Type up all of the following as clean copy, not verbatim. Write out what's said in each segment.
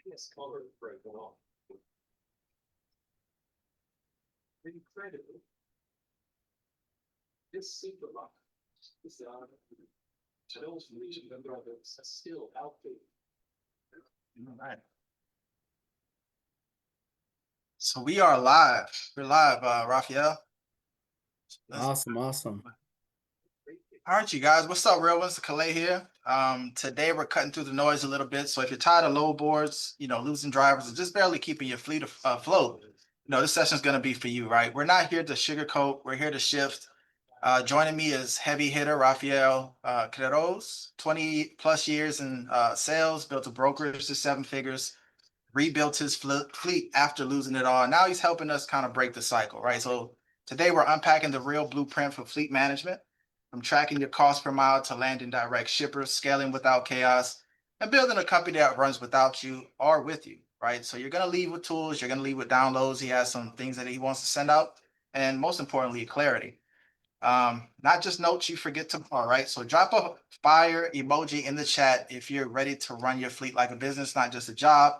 Yes, color right along. Incredible. This super rock is tells me that it's still out there. All right. So we are live. We're live, Raphael. Awesome, awesome. All right, you guys. What's up, real ones? Calais here. Today we're cutting through the noise a little bit. So if you're tired of low boards, losing drivers, and just barely keeping your fleet afloat, this session is going to be for you, right? We're not here to sugarcoat. We're here to shift. Joining me is heavy hitter Rafael Queiroz, 20 plus years in sales, built a brokerage to seven figures, rebuilt his fleet after losing it all. Now he's helping us kind of break the cycle, right? So today we're unpacking the real blueprint for fleet management, from tracking your cost per mile to landing direct shippers, scaling without chaos, and building a company that runs without you or with you, right? So you're going to leave with tools, you're going to leave with downloads. He has some things that he wants to send out, and most importantly, clarity. Not just notes you forget tomorrow, right? So drop a fire emoji in the chat if you're ready to run your fleet like a business, not just a job.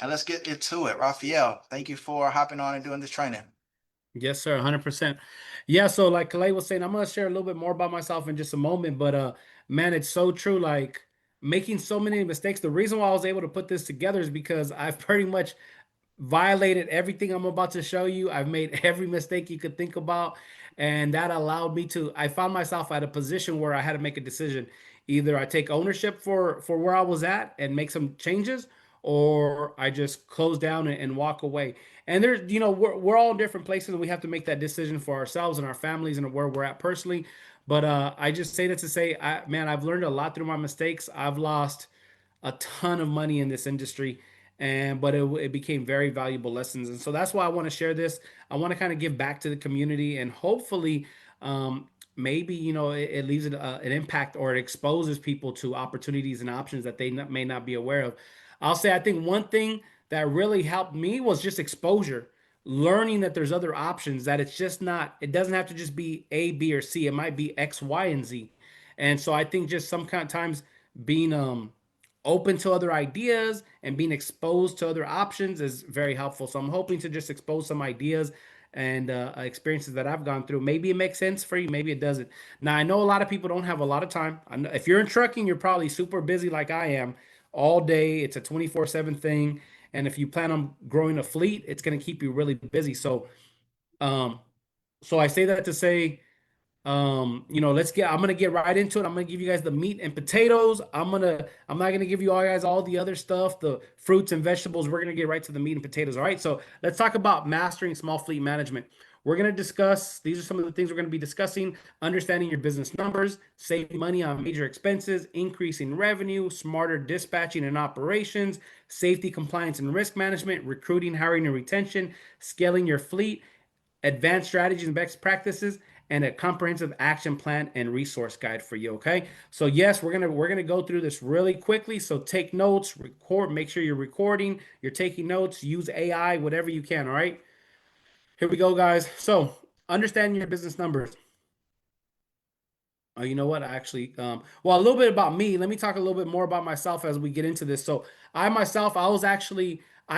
And let's get into it. Raphael, thank you for hopping on and doing this training. Yes, sir, 100%. Yeah, so like Calais was saying, I'm gonna share a little bit more about myself in just a moment, but man, it's so true. Like making so many mistakes. The reason why I was able to put this together is because I've pretty much violated everything I'm about to show you. I've made every mistake you could think about, and that allowed me to. I found myself at a position where I had to make a decision. Either I take ownership for where I was at and make some changes, or I just close down and walk away. And there's, we're all in different places, and we have to make that decision for ourselves and our families and where we're at personally. But I just say that to say, man, I've learned a lot through my mistakes. I've lost a ton of money in this industry, and but it became very valuable lessons, and so that's why I want to share this. I want to kind of give back to the community, and hopefully maybe it leaves an impact, or it exposes people to opportunities and options that they may not be aware of. I'll say I think one thing that really helped me was just exposure, learning that there's other options, that it's just not, it doesn't have to just be A, B, or C. It might be X, Y, and Z. And so I think just some kind of times being open to other ideas and being exposed to other options is very helpful. So I'm hoping to just expose some ideas and experiences that I've gone through. Maybe it makes sense for you, maybe it doesn't. Now I know a lot of people don't have a lot of time. I know if you're in trucking, you're probably super busy like I am all day. It's a 24/7 thing, and if you plan on growing a fleet, it's going to keep you really busy. Um, so I say that to say, I'm gonna get right into it. I'm gonna give you guys the meat and potatoes. I'm not gonna give you all guys all the other stuff, the fruits and vegetables. We're gonna get right to the meat and potatoes. All right, so let's talk about mastering small fleet management. We're gonna discuss, these are some of the things we're gonna be discussing: understanding your business numbers, saving money on major expenses, increasing revenue, smarter dispatching and operations, safety, compliance and risk management, recruiting, hiring and retention, scaling your fleet, advanced strategies and best practices, and a comprehensive action plan and resource guide for you. Okay, so yes, we're gonna go through this really quickly. So take notes, record, make sure you're recording, you're taking notes, use AI, whatever you can. All right, here we go, guys. So understanding your business numbers. Oh, you know what? Well, a little bit about me. Let me talk a little bit more about myself as we get into this. So, I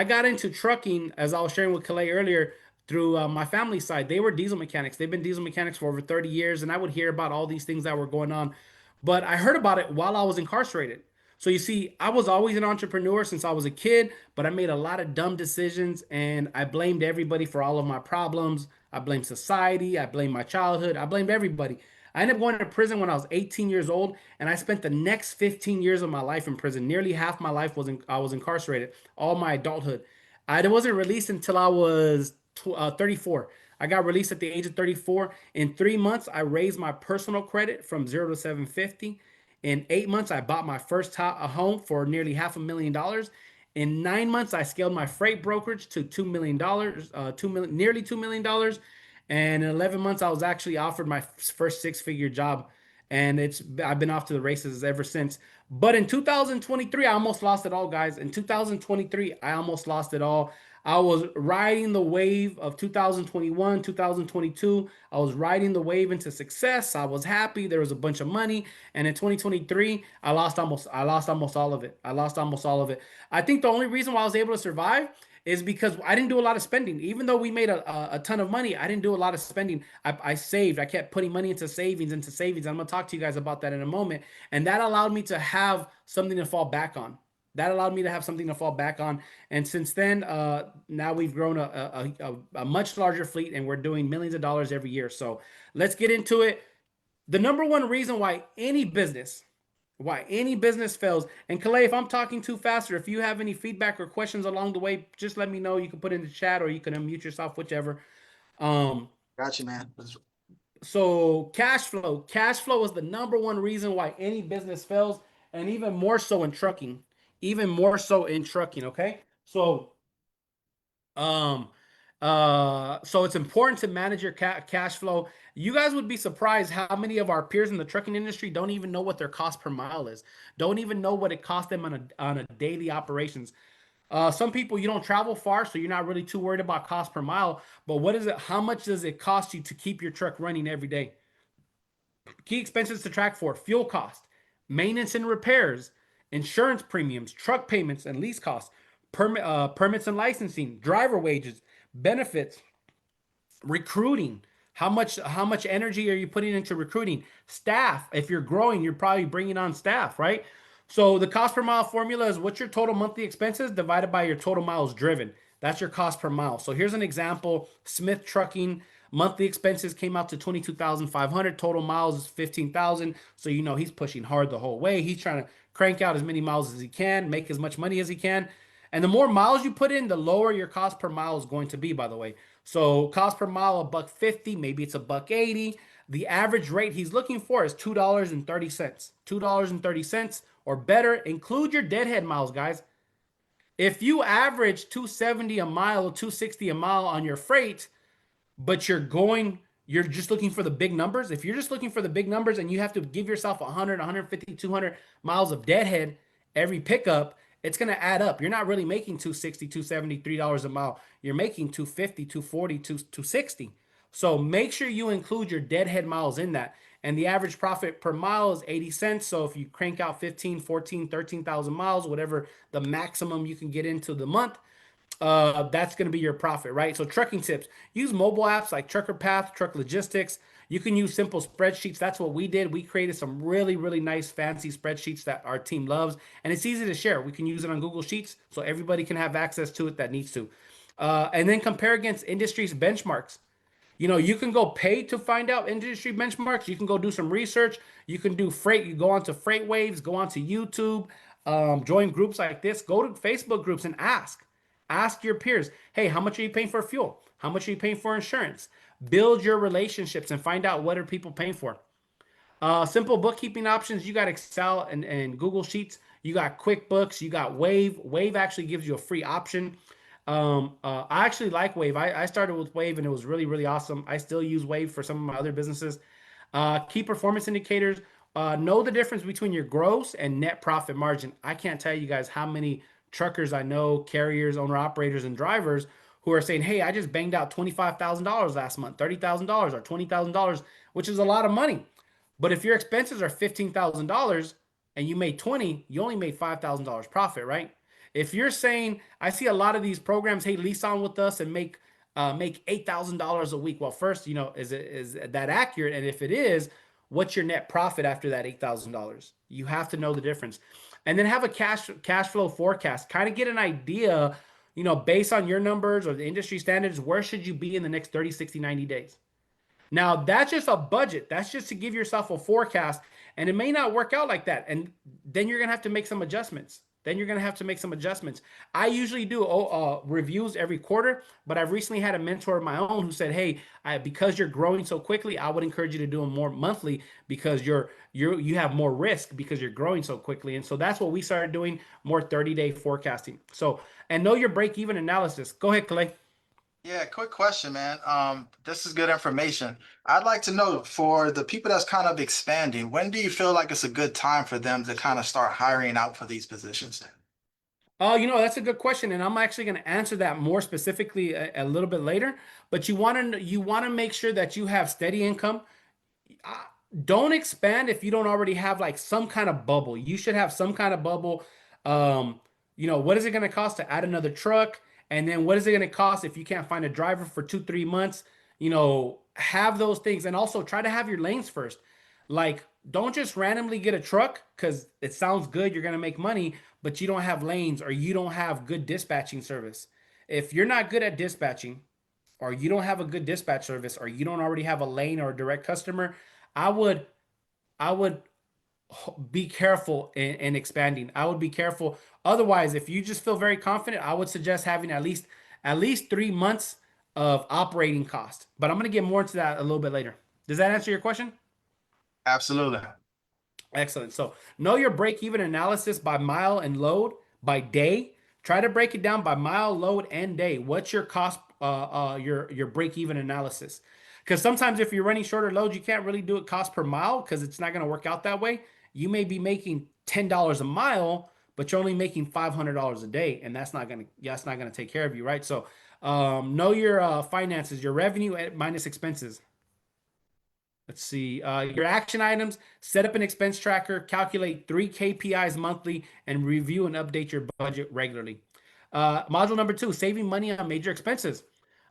got into trucking, as I was sharing with Calais earlier, through my family side. They were diesel mechanics. They've been diesel mechanics for over 30 years, and I would hear about all these things that were going on. But I heard about it while I was incarcerated. So you see, I was always an entrepreneur since I was a kid, but I made a lot of dumb decisions, and I blamed everybody for all of my problems. I blamed society. I blamed my childhood. I blamed everybody. I ended up going to prison when I was 18 years old, and I spent the next 15 years of my life in prison. Nearly half my life I was incarcerated, all my adulthood. I wasn't released until I was 34. I got released at the age of 34. In 3 months, I raised my personal credit from 0 to 750. In 8 months, I bought my first a home for nearly $500,000. In 9 months, I scaled my freight brokerage to $2 million, nearly $2 million. And in 11 months, I was actually offered my first six-figure job, and I've been off to the races ever since. But in 2023, I almost lost it all, guys. In 2023, I almost lost it all. I was riding the wave of 2021, 2022. I was riding the wave into success. I was happy. There was a bunch of money. And in 2023, I lost almost all of it. I lost almost all of it. I think the only reason why I was able to survive is because I didn't do a lot of spending. Even though we made a ton of money, I didn't do a lot of spending. I saved. I kept putting money into savings, into savings. I'm gonna talk to you guys about that in a moment. And that allowed me to have something to fall back on. That allowed me to have something to fall back on. And since then, now we've grown a much larger fleet, and we're doing millions of dollars every year. So let's get into it. The number one reason why any business fails. And Calais, if I'm talking too fast, or if you have any feedback or questions along the way, just let me know. You can put it in the chat, or you can unmute yourself, whichever. Um, Got you, man. so cash flow is the number one reason why any business fails, and even more so in trucking. Even more so in trucking. Okay, um, so it's important to manage your cash flow. You guys would be surprised how many of our peers in the trucking industry don't even know what their cost per mile is. Don't even know what it costs them on a daily operations. Some people, you don't travel far, so you're not really too worried about cost per mile. But what is it? How much does it cost you to keep your truck running every day? Key expenses to track for: fuel cost, maintenance and repairs, insurance premiums, truck payments and lease costs, permits and licensing, driver wages, benefits, recruiting. How much energy are you putting into recruiting? Staff. If you're growing, you're probably bringing on staff, right? So the cost per mile formula is what's your total monthly expenses divided by your total miles driven. That's your cost per mile. So here's an example. Smith Trucking monthly expenses came out to 22,500. Total miles is 15,000. So you know he's pushing hard the whole way. He's trying to crank out as many miles as he can, make as much money as he can. And the more miles you put in, the lower your cost per mile is going to be, by the way. So cost per mile, $1.50, maybe it's $1.80. The average rate he's looking for is $2.30. $2.30 or better. Include your deadhead miles, guys. If you average 270 a mile or 260 a mile on your freight, but you're just looking for the big numbers. If you're just looking for the big numbers and you have to give yourself 100, 150, 200 miles of deadhead every pickup, it's going to add up. You're not really making 260, 270, $3 a mile. You're making 250, 240, 260. So make sure you include your deadhead miles in that. And the average profit per mile is 80 cents. So if you crank out 15, 14, 13,000 miles, whatever the maximum you can get into the month, that's going to be your profit, right? So trucking tips: use mobile apps like Trucker Path, Truck Logistics. You can use simple spreadsheets. That's what we did. We created some really, really nice, fancy spreadsheets that our team loves, and it's easy to share. We can use it on Google Sheets, so everybody can have access to it that needs to. And then compare against industry's benchmarks. You know, you can go pay to find out industry benchmarks. You can go do some research. You can do freight. You go onto Freight Waves, go onto YouTube, join groups like this, go to Facebook groups and ask. Ask your peers, hey, how much are you paying for fuel? How much are you paying for insurance? Build your relationships and find out what are people paying for. Simple bookkeeping options. You got Excel and Google Sheets. You got QuickBooks. You got Wave. Wave actually gives you a free option. I actually like Wave. I started with Wave and it was really, really awesome. I still use Wave for some of my other businesses. Key performance indicators. Know the difference between your gross and net profit margin. I can't tell you guys how many truckers I know, carriers, owner operators, and drivers who are saying, hey, I just banged out $25,000 last month, $30,000 or $20,000, which is a lot of money. But if your expenses are $15,000 and you made 20, you only made $5,000 profit, right? If you're saying, I see a lot of these programs, hey, lease on with us and make $8,000 a week. Well, first, you know, is that accurate? And if it is, what's your net profit after that $8,000? You have to know the difference. And then have a cash flow forecast. Kind of get an idea, you know, based on your numbers or the industry standards, where should you be in the next 30, 60, 90 days? Now, that's just a budget. That's just to give yourself a forecast. And it may not work out like that. And then you're going to have to make some adjustments. I usually do reviews every quarter, but I've recently had a mentor of my own who said, hey, because you're growing so quickly, I would encourage you to do them more monthly because you have more risk because you're growing so quickly. And so that's what we started doing, more 30-day forecasting. So, and know your break-even analysis. Go ahead, Clay. Yeah, quick question, man. This is good information. I'd like to know for the people that's kind of expanding, when do you feel like it's a good time for them to kind of start hiring out for these positions? Oh, that's a good question, and I'm actually going to answer that more specifically a little bit later. But you want to make sure that you have steady income. uh, don't expand if you don't already have like some kind of bubble. You should have some kind of bubble. Um, what is it going to cost to add another truck? And then what is it going to cost if you can't find a driver for 2, 3 months? Have those things and also try to have your lanes first. Like, don't just randomly get a truck because it sounds good, you're going to make money, but you don't have lanes or you don't have good dispatching service. If you're not good at dispatching, or you don't have a good dispatch service, or you don't already have a lane or a direct customer, I would I would be careful in expanding. I would be careful. Otherwise, if you just feel very confident, I would suggest having at least 3 months of operating cost. But I'm gonna get more into that a little bit later. Does that answer your question? Absolutely. Excellent. So know your break-even analysis by mile and load by day. Try to break it down by mile, load, and day. What's your cost, your break-even analysis? Because sometimes if you're running shorter loads, you can't really do it cost per mile because it's not going to work out that way. You may be making $10 a mile, but you're only making $500 a day, and that's not gonna take care of you, right? So know your finances, your revenue minus expenses. Let's see. Your action items, set up an expense tracker, calculate 3 KPIs monthly, and review and update your budget regularly. Module number 2, saving money on major expenses.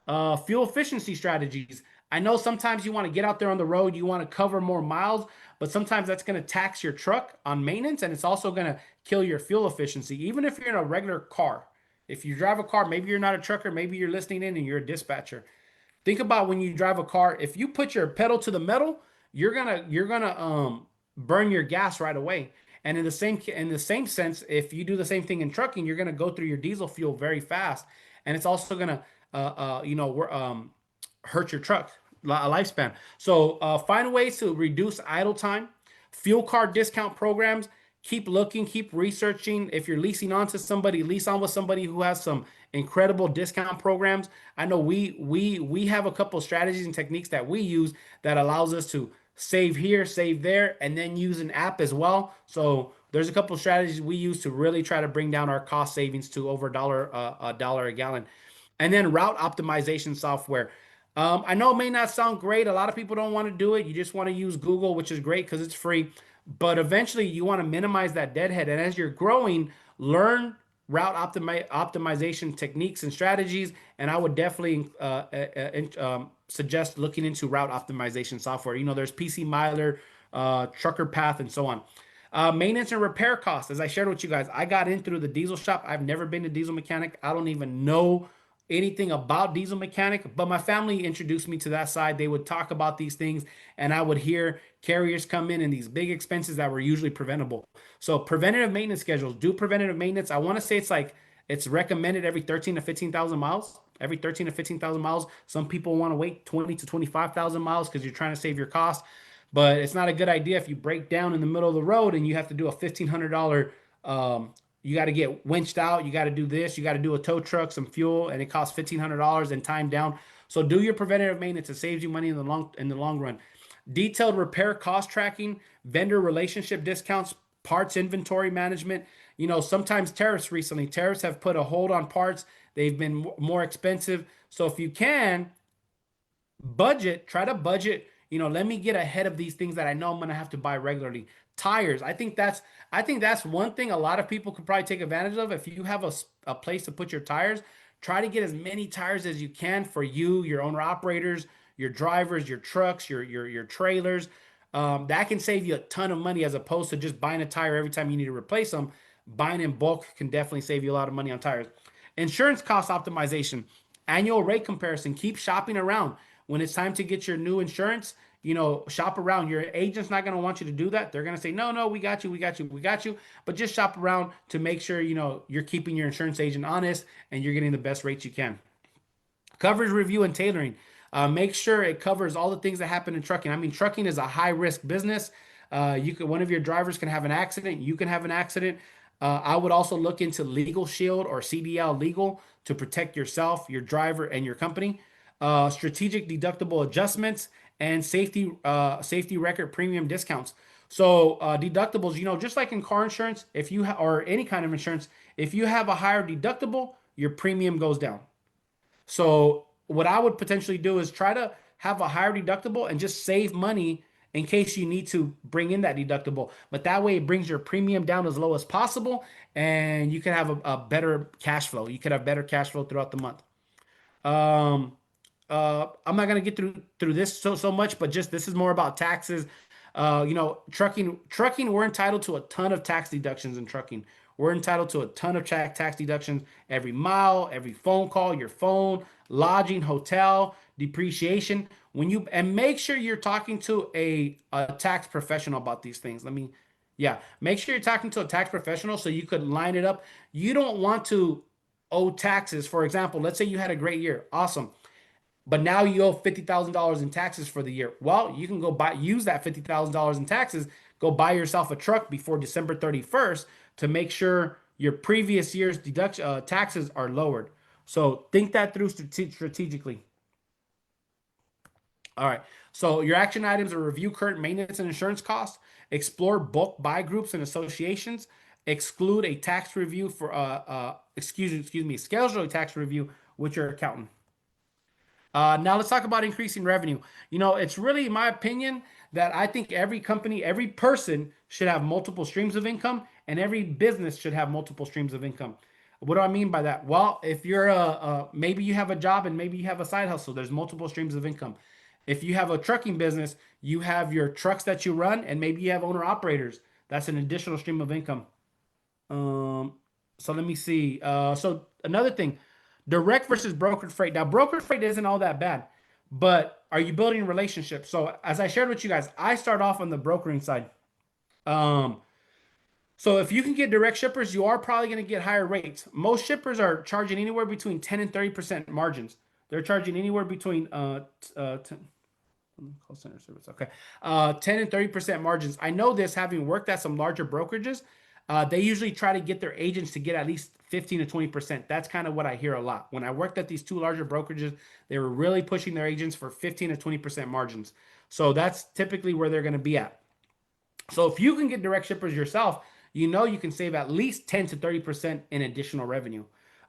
Fuel efficiency strategies. I know sometimes you want to get out there on the road, you want to cover more miles, but sometimes that's going to tax your truck on maintenance and it's also going to kill your fuel efficiency, even if you're in a regular car. If you drive a car, maybe you're not a trucker, maybe you're listening in and you're a dispatcher. Think about when you drive a car. If you put your pedal to the metal, you're gonna burn your gas right away. And in the same sense, if you do the same thing in trucking, you're gonna go through your diesel fuel very fast, and it's also gonna hurt your truck lifespan. So find ways to reduce idle time. Fuel card discount programs. Keep looking, keep researching. If you're leasing on to somebody, lease on with somebody who has some incredible discount programs. I know we have a couple strategies and techniques that we use that allows us to save here, save there, and then use an app as well. So there's a couple strategies we use to really try to bring down our cost savings to over a dollar a gallon. And then route optimization software. I know it may not sound great. A lot of people don't want to do it. You just want to use Google, which is great because it's free. But eventually, you want to minimize that deadhead. And as you're growing, learn optimization techniques and strategies. And I would definitely suggest looking into route optimization software. There's PC Miler, Trucker Path, and so on. Maintenance and repair costs. As I shared with you guys, I got in through the diesel shop. I've never been a diesel mechanic. I don't even know anything about diesel mechanic, but my family introduced me to that side. They would talk about these things, and I would hear carriers come in and these big expenses that were usually preventable. So preventative maintenance schedules, do preventative maintenance. I want to say it's recommended every 13 to 15,000 miles. Every 13 to 15,000 miles. Some people want to wait 20 to 25,000 miles because you're trying to save your cost. But it's not a good idea if you break down in the middle of the road and you have to do a $1,500. You got to get winched out. You got to do this. You got to do a tow truck, some fuel, and it costs $1,500 and time down. So do your preventative maintenance. It saves you money in the long run. Detailed repair cost tracking, vendor relationship discounts, parts inventory management. Sometimes tariffs have put a hold on parts. They've been more expensive. So if you can, try to budget. Let me get ahead of these things that I know I'm gonna have to buy regularly. Tires. I think that's one thing a lot of people could probably take advantage of. If you have a place to put your tires, try to get as many tires as you can for you, your owner operators, your drivers, your trucks, your trailers. That can save you a ton of money as opposed to just buying a tire every time you need to replace them. Buying in bulk can definitely save you a lot of money on tires. Insurance cost optimization, annual rate comparison. Keep shopping around. When it's time to get your new insurance, shop around. Your agent's not going to want you to do that. They're going to say, no, no, we got you, we got you, we got you. But just shop around to make sure, you're keeping your insurance agent honest and you're getting the best rates you can. Coverage review and tailoring. Make sure it covers all the things that happen in trucking. I mean, trucking is a high risk business. One of your drivers can have an accident. You can have an accident. I would also look into Legal Shield or CDL Legal to protect yourself, your driver, and your company. Strategic deductible adjustments and safety record premium discounts. So deductibles, just like in car insurance, if you or any kind of insurance, if you have a higher deductible, your premium goes down. So what I would potentially do is try to have a higher deductible and just save money in case you need to bring in that deductible. But that way it brings your premium down as low as possible and you can have a better cash flow. You could have better cash flow throughout the month. Um, I'm not gonna get through this so much, but just this is more about taxes. Trucking, we're entitled to a ton of tax deductions in trucking. We're entitled to a ton of tax deductions every mile, every phone call, your phone, lodging, hotel, depreciation. And make sure you're talking to a tax professional about these things. Yeah, make sure you're talking to a tax professional so you could line it up. You don't want to owe taxes. For example, let's say you had a great year. Awesome. But now you owe $50,000 in taxes for the year. Well, you can use that $50,000 in taxes, go buy yourself a truck before December 31st to make sure your previous year's taxes are lowered. So think that through strategically. All right. So your action items are review current maintenance and insurance costs, explore bulk buy groups and associations, exclude a tax review for excuse me, schedule a tax review with your accountant. Now let's talk about increasing revenue. It's really my opinion that I think every company, every person should have multiple streams of income, and every business should have multiple streams of income. What do I mean by that? Well, if you're maybe you have a job and maybe you have a side hustle, there's multiple streams of income. If you have a trucking business, you have your trucks that you run, and maybe you have owner operators. That's an additional stream of income. Um, so let me see. So another thing, direct versus brokered freight. Now, brokered freight isn't all that bad, but are you building relationships? So as I shared with you guys, I start off on the brokering side. Um, so if you can get direct shippers, you are probably going to get higher rates. Most shippers are charging anywhere between 10 and 30% margins. They're charging anywhere between 10, call center service. Okay. 10 and 30% margins. I know this having worked at some larger brokerages. They usually try to get their agents to get at least 15 to 20%. That's kind of what I hear a lot. When I worked at these two larger brokerages, they were really pushing their agents for 15 to 20% margins. So that's typically where they're going to be at. So if you can get direct shippers yourself, you can save at least 10 to 30% in additional revenue.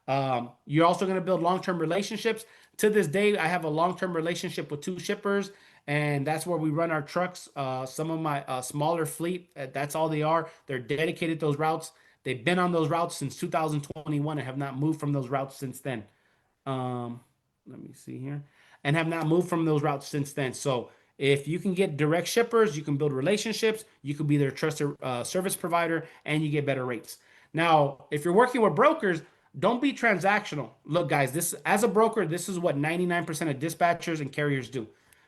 You're also going to build long-term relationships. To this day, I have a long-term relationship with two shippers, and that's where we run our trucks. Some of my smaller fleet, that's all they are. They're dedicated to those routes. They've been on those routes since 2021 and have not moved from those routes since then. Um, Let me see here. And have not moved from those routes since then. So if you can get direct shippers, you can build relationships, you can be their trusted service provider, and you get better rates. Now, if you're working with brokers, don't be transactional. Look, guys, this as a broker, this is what 99% of dispatchers and carriers do.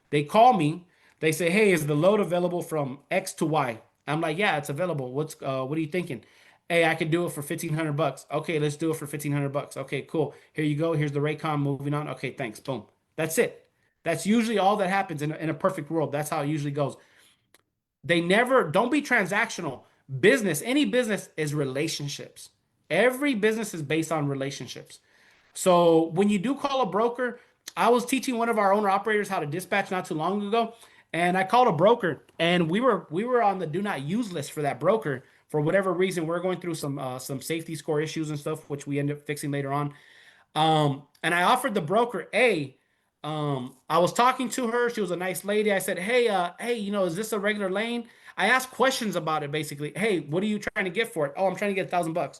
They call me, they say, "Hey, is the load available from X to Y?" I'm like, "Yeah, it's available. What are you thinking?" "Hey, I could do it for $1,500. Okay, let's do it for $1,500. Okay, cool. Here you go. Here's the Raycom. Moving on. Okay, thanks. Boom. That's it. That's usually all that happens in a perfect world. That's how it usually goes. Don't be transactional. Any business is relationships. Every business is based on relationships. So when you do call a broker, I was teaching one of our owner operators how to dispatch not too long ago, and I called a broker, and we were on the do not use list for that broker for whatever reason. We're going through some safety score issues and stuff, which we end up fixing later on. And I offered the broker I was talking to her. She was a nice lady. I said, hey, is this a regular lane? I asked questions about it basically. Hey, what are you trying to get for it? Oh, I'm trying to get $1,000.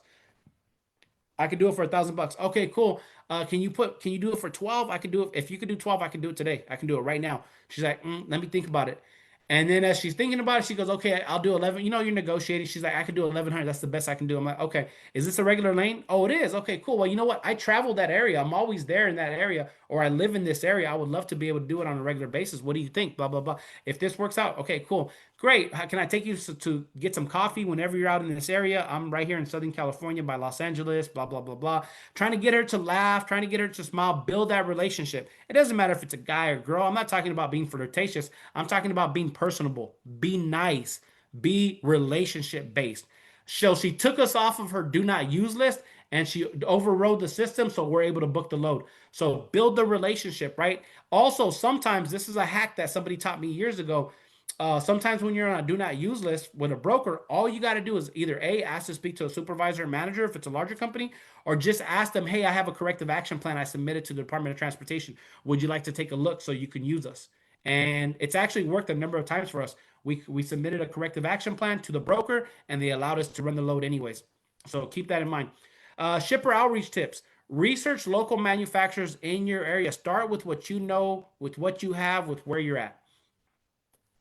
I could do it for $1,000. Okay, cool. Can you do it for 12? I could do it. If you could do 12, I can do it today. I can do it right now. She's like, let me think about it. And then as she's thinking about it, she goes, okay, I'll do 11. You're negotiating. She's like, I can do 1,100. That's the best I can do. I'm like, okay, is this a regular lane? Oh, it is. Okay, cool. Well, you know what? I travel that area. I'm always there in that area, or I live in this area. I would love to be able to do it on a regular basis. What do you think? Blah, blah, blah. If this works out, okay, cool. Great. Can I take you to get some coffee whenever you're out in this area? I'm right here in Southern California by Los Angeles, blah, blah, blah, blah. Trying to get her to laugh, trying to get her to smile, build that relationship. It doesn't matter if it's a guy or girl. I'm not talking about being flirtatious. I'm talking about being personable, be nice, be relationship based. So she took us off of her do not use list and she overrode the system. So we're able to book the load. So build the relationship, right? Also, sometimes this is a hack that somebody taught me years ago. Sometimes when you're on a do not use list with a broker, all you got to do is either A, ask to speak to a supervisor or manager if it's a larger company, or just ask them, hey, I have a corrective action plan I submitted to the Department of Transportation. Would you like to take a look so you can use us? And it's actually worked a number of times for us. We submitted a corrective action plan to the broker and they allowed us to run the load anyways. So keep that in mind. Shipper outreach tips. Research local manufacturers in your area. Start with what you know, with what you have, with where you're at.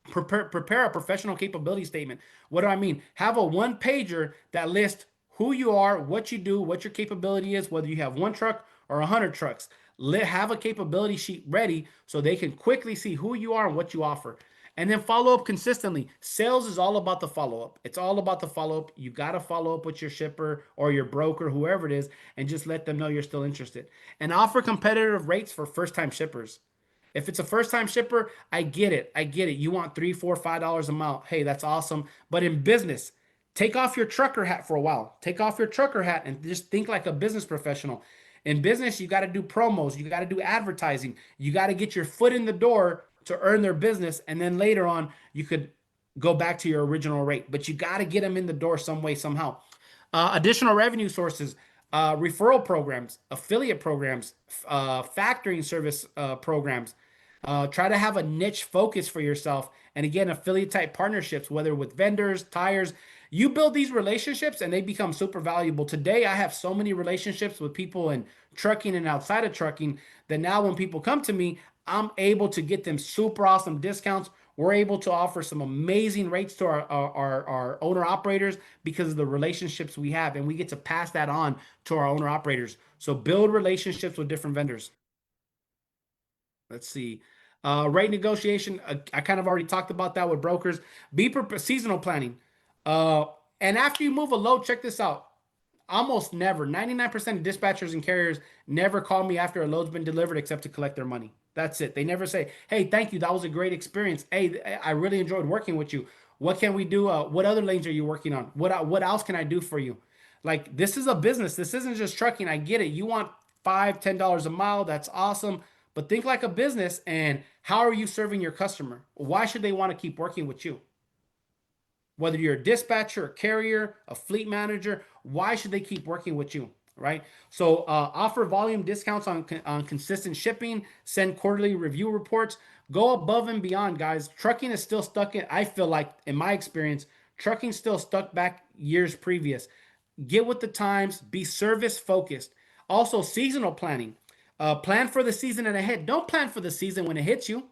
Prepare a professional capability statement. What do I mean? Have a one pager that lists who you are, what you do, what your capability is, whether you have one truck or 100 trucks. Have a capability sheet ready so they can quickly see who you are and what you offer. And then follow up consistently. Sales is all about the follow up. It's all about the follow up. You got to follow up with your shipper or your broker, whoever it is, and just let them know you're still interested. And offer competitive rates for first time shippers. If it's a first time shipper, I get it. I get it. You want $3, $4, $5 a mile. Hey, that's awesome. But in business, take off your trucker hat for a while. Take off your trucker hat and just think like a business professional. In business, you got to do promos, you got to do advertising, you got to get your foot in the door to earn their business. And then later on, you could go back to your original rate. But you got to get them in the door some way, somehow. Additional revenue sources, referral programs, affiliate programs, factoring service programs. Try to have a niche focus for yourself. And again, affiliate type partnerships, whether with vendors, tires. You build these relationships and they become super valuable. Today, I have so many relationships with people in trucking and outside of trucking that now when people come to me, I'm able to get them super awesome discounts. We're able to offer some amazing rates to our owner operators because of the relationships we have, and we get to pass that on to our owner operators. So build relationships with different vendors. Let's see. Rate negotiation. I kind of already talked about that with brokers. Be seasonal planning. Uh, and after you move a load, check this out. Almost never, 99% of dispatchers and carriers never call me after a load's been delivered except to collect their money. That's it. They never say, hey, thank you. That was a great experience. Hey, I really enjoyed working with you. What can we do? What other lanes are you working on? What else can I do for you? Like, this is a business. This isn't just trucking. I get it. You want $5, $10 a mile. That's awesome. But think like a business, and how are you serving your customer? Why should they want to keep working with you? Whether you're a dispatcher, a carrier, a fleet manager, why should they keep working with you? Right? So offer volume discounts on consistent shipping, send quarterly review reports, go above and beyond, guys. Trucking is still stuck in, I feel like, in my experience, trucking still stuck back years previous. Get with the times, be service focused. Also, seasonal planning. Plan for the season and ahead. Don't plan for the season when it hits you.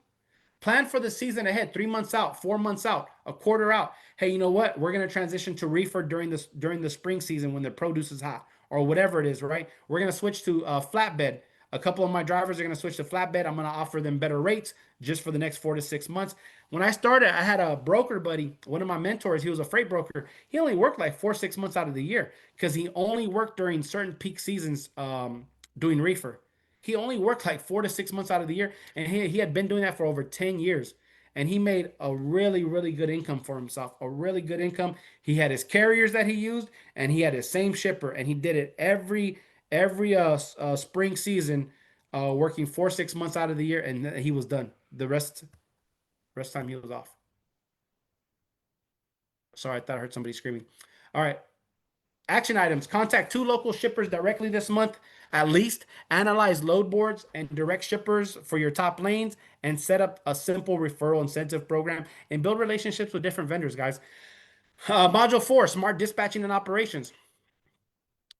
Plan for the season ahead, 3 months out, 4 months out, a quarter out. Hey, you know what? We're gonna transition to reefer during the spring season when the produce is hot or whatever it is, right? We're gonna switch to flatbed. A couple of my drivers are gonna switch to flatbed. I'm gonna offer them better rates just for the next 4 to 6 months. When I started, I had a broker buddy, one of my mentors. He was a freight broker. He only worked like 4 6 months out of the year because he only worked during certain peak seasons doing reefer. He only worked like 4 to 6 months out of the year, and he had been doing that for over 10 years. And he made a really, really good income for himself, a really good income. He had his carriers that he used, and he had his same shipper, and he did it every spring season, working 4 6 months out of the year, and he was done. The rest time he was off. Sorry, I thought I heard somebody screaming. All right. Action items. Contact 2 local shippers directly this month, at least. Analyze load boards and direct shippers for your top lanes, and set up a simple referral incentive program and build relationships with different vendors, guys. Module 4, smart dispatching and operations.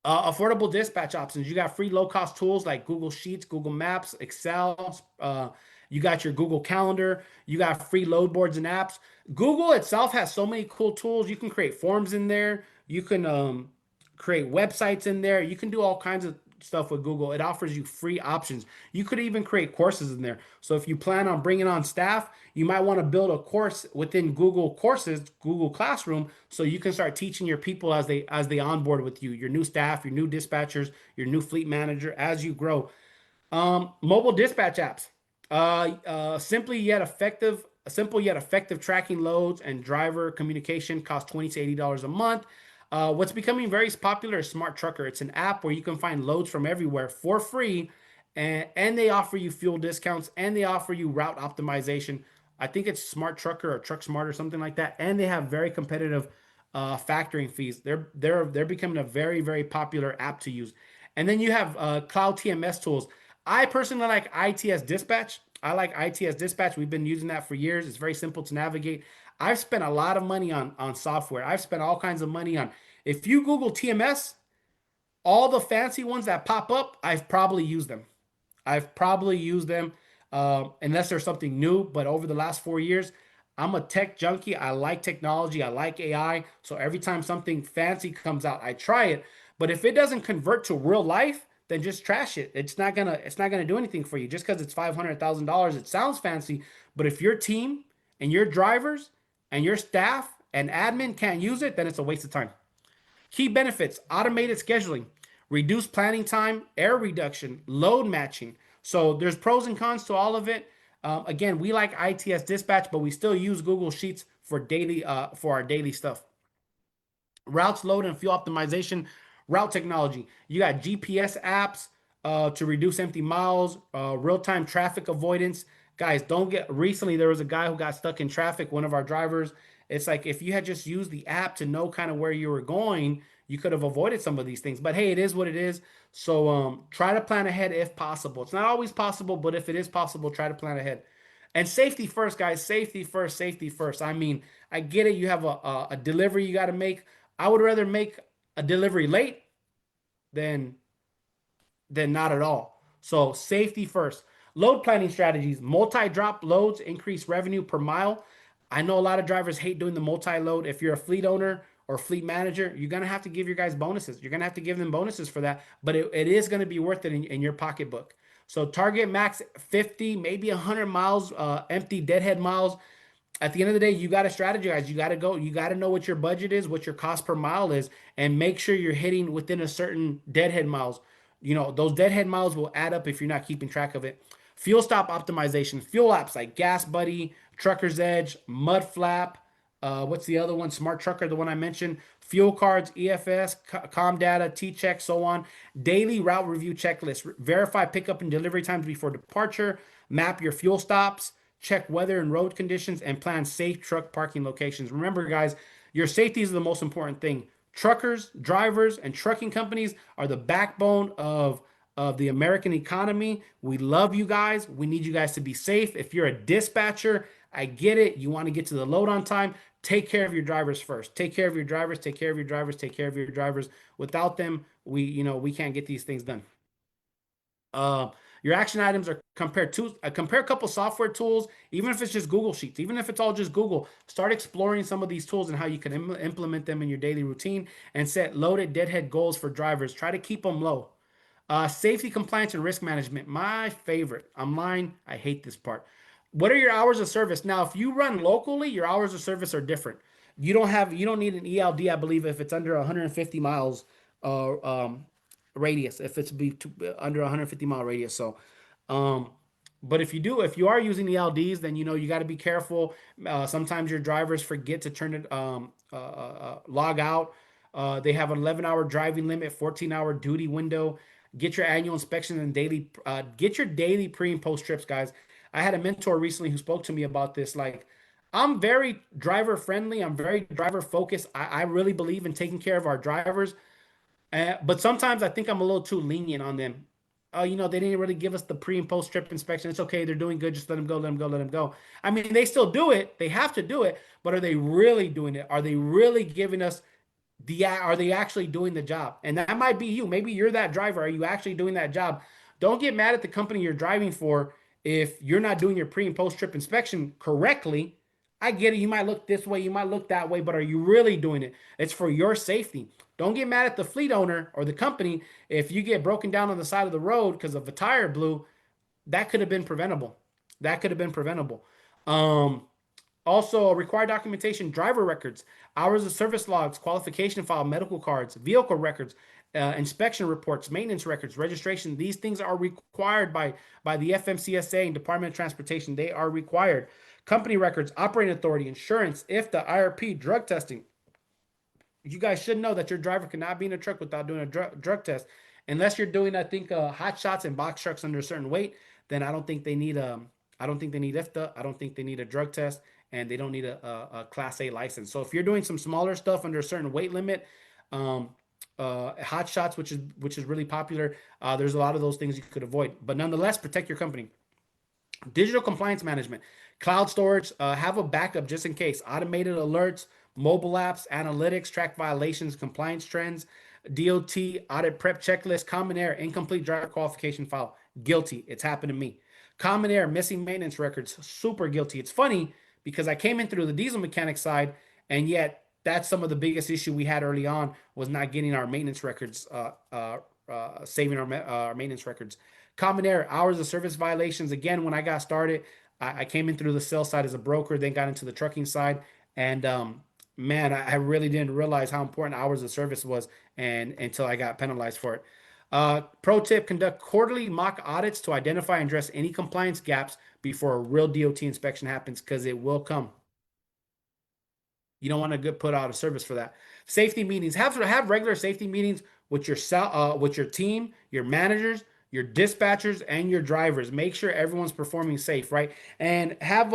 Affordable dispatch options. You got free low-cost tools like Google Sheets, Google Maps, Excel. You got your Google Calendar. You got free load boards and apps. Google itself has so many cool tools. You can create forms in there. You can create websites in there. You can do all kinds of stuff with Google. It offers you free options. You could even create courses in there. So if you plan on bringing on staff, you might want to build a course within Google Courses, Google Classroom, so you can start teaching your people as they onboard with you, your new staff, your new dispatchers, your new fleet manager as you grow. Mobile dispatch apps. Simple yet effective tracking loads and driver communication cost $20 to $80 a month. What's becoming very popular is Smart Trucker. It's an app where you can find loads from everywhere for free, and they offer you fuel discounts and they offer you route optimization. I think it's Smart Trucker or Truck Smart or something like that, and they have very competitive factoring fees. They're becoming a very popular app to use. And then you have cloud TMS tools. I personally like ITS Dispatch. I like ITS Dispatch. We've been using that for years. It's very simple to navigate. I've spent a lot of money on software. I've spent all kinds of money on. If you Google TMS, all the fancy ones that pop up, I've probably used them. I've probably used them unless there's something new. But over the last 4 years, I'm a tech junkie. I like technology. I like AI. So every time something fancy comes out, I try it. But if it doesn't convert to real life, then just trash it. It's not gonna do anything for you. Just because it's $500,000, it sounds fancy. But if your team and your drivers and your staff and admin can't use it, then it's a waste of time. Key benefits: automated scheduling, reduced planning time, error reduction, load matching. So there's pros and cons to all of it. Again, we like ITS Dispatch, but we still use Google Sheets for our daily stuff. Routes load and fuel optimization, route technology. You got GPS apps to reduce empty miles, real-time traffic avoidance. Guys, don't get recently there was a guy who got stuck in traffic, one of our drivers. It's like if you had just used the app to know kind of where you were going, you could have avoided some of these things. But hey, it is what it is. So try to plan ahead if possible. It's not always possible, but if it is possible, try to plan ahead. And safety first, guys. Safety first, safety first. I mean, I get it. You have a delivery you got to make. I would rather make a delivery late than not at all. So safety first. Load planning strategies, multi-drop loads, increase revenue per mile. I know a lot of drivers hate doing the multi-load. If you're a fleet owner or fleet manager, you're gonna have to give your guys bonuses. You're gonna have to give them bonuses for that, but it is gonna be worth it in your pocketbook. So target max 50, maybe 100 miles, empty deadhead miles. At the end of the day, you got to strategize. You got to go. You got to know what your budget is, what your cost per mile is, and make sure you're hitting within a certain deadhead miles. You know, those deadhead miles will add up if you're not keeping track of it. Fuel stop optimization, fuel apps like Gas Buddy, Trucker's Edge, Mud Flap. What's the other one? Smart Trucker, the one I mentioned. Fuel cards, EFS, Com Data, T Check, so on. Daily route review checklist. Verify pickup and delivery times before departure. Map your fuel stops. Check weather and road conditions, and plan safe truck parking locations. Remember, guys, your safety is the most important thing. Truckers, drivers, and trucking companies are the backbone of the American economy. We love you guys. We need you guys to be safe. If you're a dispatcher, I get it. You want to get to the load on time. Take care of your drivers first. Take care of your drivers. Take care of your drivers. Take care of your drivers. Without them, we can't get these things done. Uh, your action items are compare a couple software tools, even if it's just Google Sheets, even if it's all just Google. Start exploring some of these tools and how you can implement them in your daily routine, and set loaded deadhead goals for drivers. Try to keep them low. Safety, compliance, and risk management. My favorite. I'm lying. I hate this part. What are your hours of service? Now, if you run locally, your hours of service are different. You don't need an ELD, I believe, if it's under 150 miles radius, if it's under 150-mile radius. So, um, but if you are using ELDs, then you got to be careful. Sometimes your drivers forget to turn it log out. They have an 11-hour driving limit, 14-hour duty window. Get your annual inspection and get your daily pre and post trips, guys. I had a mentor recently who spoke to me about this. Like, I'm very driver friendly. I'm very driver focused. I really believe in taking care of our drivers. But sometimes I think I'm a little too lenient on them. Oh, they didn't really give us the pre and post trip inspection. It's okay. They're doing good. Just let them go, let them go, let them go. I mean, they still do it. They have to do it. But are they really doing it? Are they really giving us are they actually doing the job? And that might be you. Maybe you're that driver. Are you actually doing that job? Don't get mad at the company you're driving for if you're not doing your pre and post trip inspection correctly. I get it. You might look this way, you might look that way, but are you really doing it? It's for your safety. Don't get mad at the fleet owner or the company if you get broken down on the side of the road because of a tire blew. That could have been preventable. That could have been preventable. Um, Also, required documentation: driver records, hours of service logs, qualification file, medical cards, vehicle records, inspection reports, maintenance records, registration. These things are required by the FMCSA and Department of Transportation. They are required. Company records, operating authority, insurance, IFTA, IRP, drug testing. You guys should know that your driver cannot be in a truck without doing a drug test. Unless you're doing, I think, hot shots and box trucks under a certain weight, then I don't think they need I don't think they need IFTA. I don't think they need a drug test, and they don't need a Class A license. So if you're doing some smaller stuff under a certain weight limit, um, hot shots, which is really popular, there's a lot of those things you could avoid. But nonetheless, protect your company. Digital compliance management, cloud storage, have a backup just in case. Automated alerts, mobile apps, analytics, track violations, compliance trends, DOT, audit prep checklist, common error, incomplete driver qualification file. Guilty. It's happened to me. Common error, missing maintenance records. Super guilty. It's funny because I came in through the diesel mechanic side, and yet that's some of the biggest issue we had early on was not getting our maintenance records, saving our maintenance records. Common error, hours of service violations. Again, when I got started, I came in through the sales side as a broker, then got into the trucking side. And man, I really didn't realize how important hours of service was and until I got penalized for it. Pro tip, conduct quarterly mock audits to identify and address any compliance gaps before a real DOT inspection happens because it will come. You don't want to get put out of service for that. Safety meetings. Have regular safety meetings with with your team, your managers, your dispatchers, and your drivers. Make sure everyone's performing safe, right? And have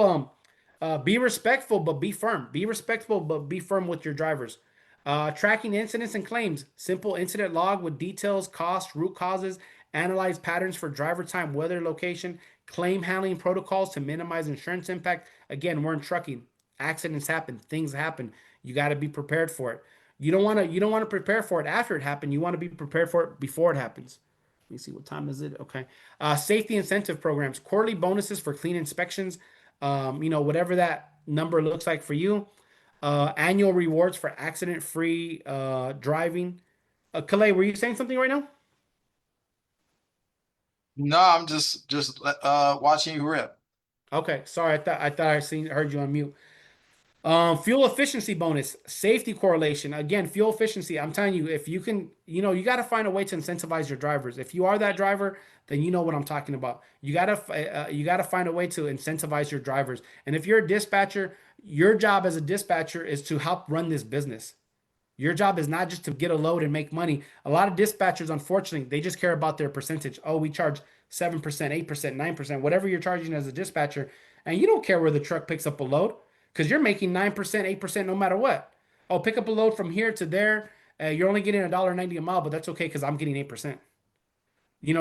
be respectful but be firm. Be respectful but be firm with your drivers. Tracking incidents and claims. Simple incident log with details, costs, root causes, analyze patterns for driver time, weather, location, claim handling protocols to minimize insurance impact. Again, we're in trucking. Accidents happen, things happen. You got to be prepared for it. You don't want to prepare for it after it happened. You want to be prepared for it before it happens. Let me see, what time is it? Okay. Safety incentive programs, quarterly bonuses for clean inspections. Whatever that number looks like for you. Annual rewards for accident-free driving. Calais, were you saying something right now? No, I'm just watching you rip. Okay, sorry. I thought heard you on mute. Fuel efficiency bonus, safety correlation. Again, fuel efficiency. I'm telling you, if you can, you got to find a way to incentivize your drivers. If you are that driver, then you know what I'm talking about. You gotta find a way to incentivize your drivers. And if you're a dispatcher, your job as a dispatcher is to help run this business. Your job is not just to get a load and make money. A lot of dispatchers, unfortunately, they just care about their percentage. Oh, we charge 7%, 8%, 9%, whatever you're charging as a dispatcher. And you don't care where the truck picks up a load because you're making 9%, 8% no matter what. Oh, pick up a load from here to there. You're only getting $1.90 a mile, but that's okay because I'm getting 8%.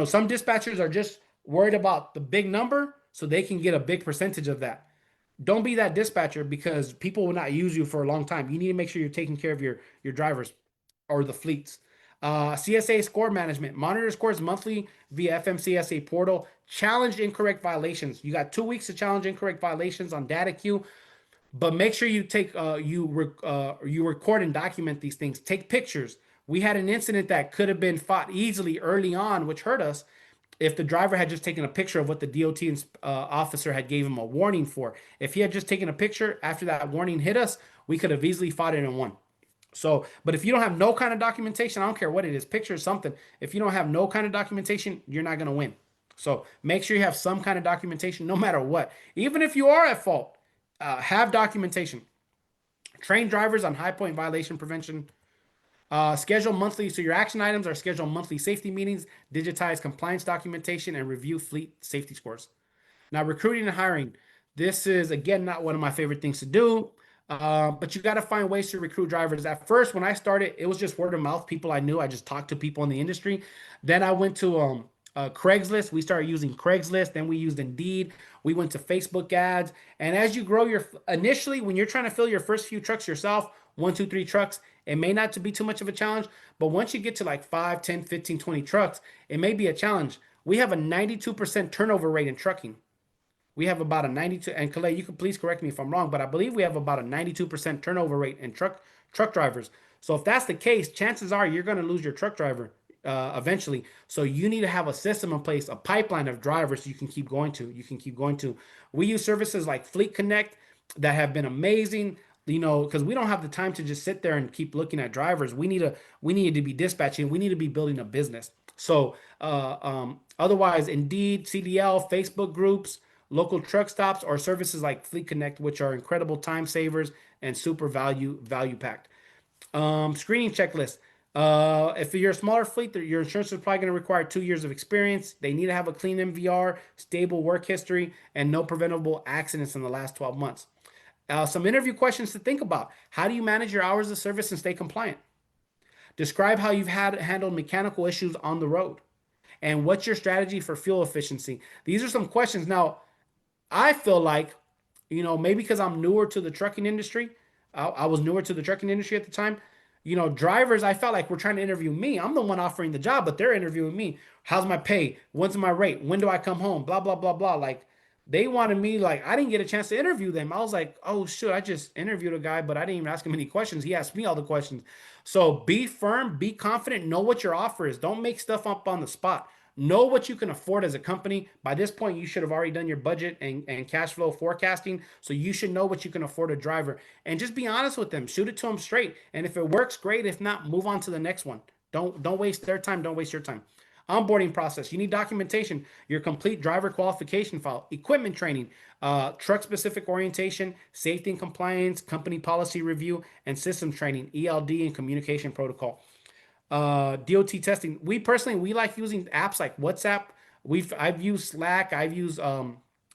Some dispatchers are just worried about the big number so they can get a big percentage of that. Don't be that dispatcher because people will not use you for a long time. You need to make sure you're taking care of your drivers or the fleets. CSA score management. Monitor scores monthly via FMCSA portal. Challenge incorrect violations. You got 2 weeks to challenge incorrect violations on data queue, but make sure you you record and document these things. Take pictures. We had an incident that could have been fought easily early on, which hurt us if the driver had just taken a picture of what the DOT officer had gave him a warning for. If he had just taken a picture after that warning hit us, we could have easily fought it and won. So, but if you don't have no kind of documentation, I don't care what it is, picture something. If you don't have no kind of documentation, you're not going to win. So make sure you have some kind of documentation no matter what. Even if you are at fault, have documentation. Train drivers on high point violation prevention. Schedule monthly. So your action items are schedule monthly safety meetings, digitize compliance documentation, and review fleet safety scores. Now, recruiting and hiring. This is, again, not one of my favorite things to do, but you got to find ways to recruit drivers. At first, when I started, it was just word of mouth, people I knew. I just talked to people in the industry. Then I went to Craigslist. We started using Craigslist. Then we used Indeed. We went to Facebook ads. And as you grow initially, when you're trying to fill your first few trucks yourself, 1, 2, 3 trucks, it may not to be too much of a challenge. But once you get to like 5, 10, 15, 20 trucks, it may be a challenge. We have a 92% turnover rate in trucking. We have about a 92, and Calais, you can please correct me if I'm wrong, but I believe we have about a 92% turnover rate in truck drivers. So if that's the case, chances are you're going to lose your truck driver eventually. So you need to have a system in place, a pipeline of drivers you can keep going to. We use services like Fleet Connect that have been amazing. Because we don't have the time to just sit there and keep looking at drivers. We need to be dispatching. We need to be building a business. So otherwise, Indeed, CDL, Facebook groups, local truck stops, or services like Fleet Connect, which are incredible time savers and super value packed. Screening checklist. If you're a smaller fleet, your insurance is probably going to require 2 years of experience. They need to have a clean MVR, stable work history, and no preventable accidents in the last 12 months. Some interview questions to think about. How do you manage your hours of service and stay compliant? Describe how you've handled mechanical issues on the road. And what's your strategy for fuel efficiency? These are some questions. Now, I feel like, maybe because I'm newer to the trucking industry, I was newer to the trucking industry at the time. Drivers, I felt like were trying to interview me. I'm the one offering the job, but they're interviewing me. How's my pay? What's my rate? When do I come home? Blah, blah, blah, blah. Like, they wanted me, like, I didn't get a chance to interview them. I was like, oh, shoot, I just interviewed a guy, but I didn't even ask him any questions. He asked me all the questions. So be firm, be confident, know what your offer is. Don't make stuff up on the spot. Know what you can afford as a company. By this point, you should have already done your budget and cash flow forecasting. So you should know what you can afford a driver. And just be honest with them. Shoot it to them straight. And if it works, great. If not, move on to the next one. Don't waste their time. Don't waste your time. Onboarding process. You need documentation, your complete driver qualification file, equipment training, truck specific orientation, safety and compliance, company policy review, and system training, ELD and communication protocol. DOT testing. We like using apps like WhatsApp. I've used Slack, I've used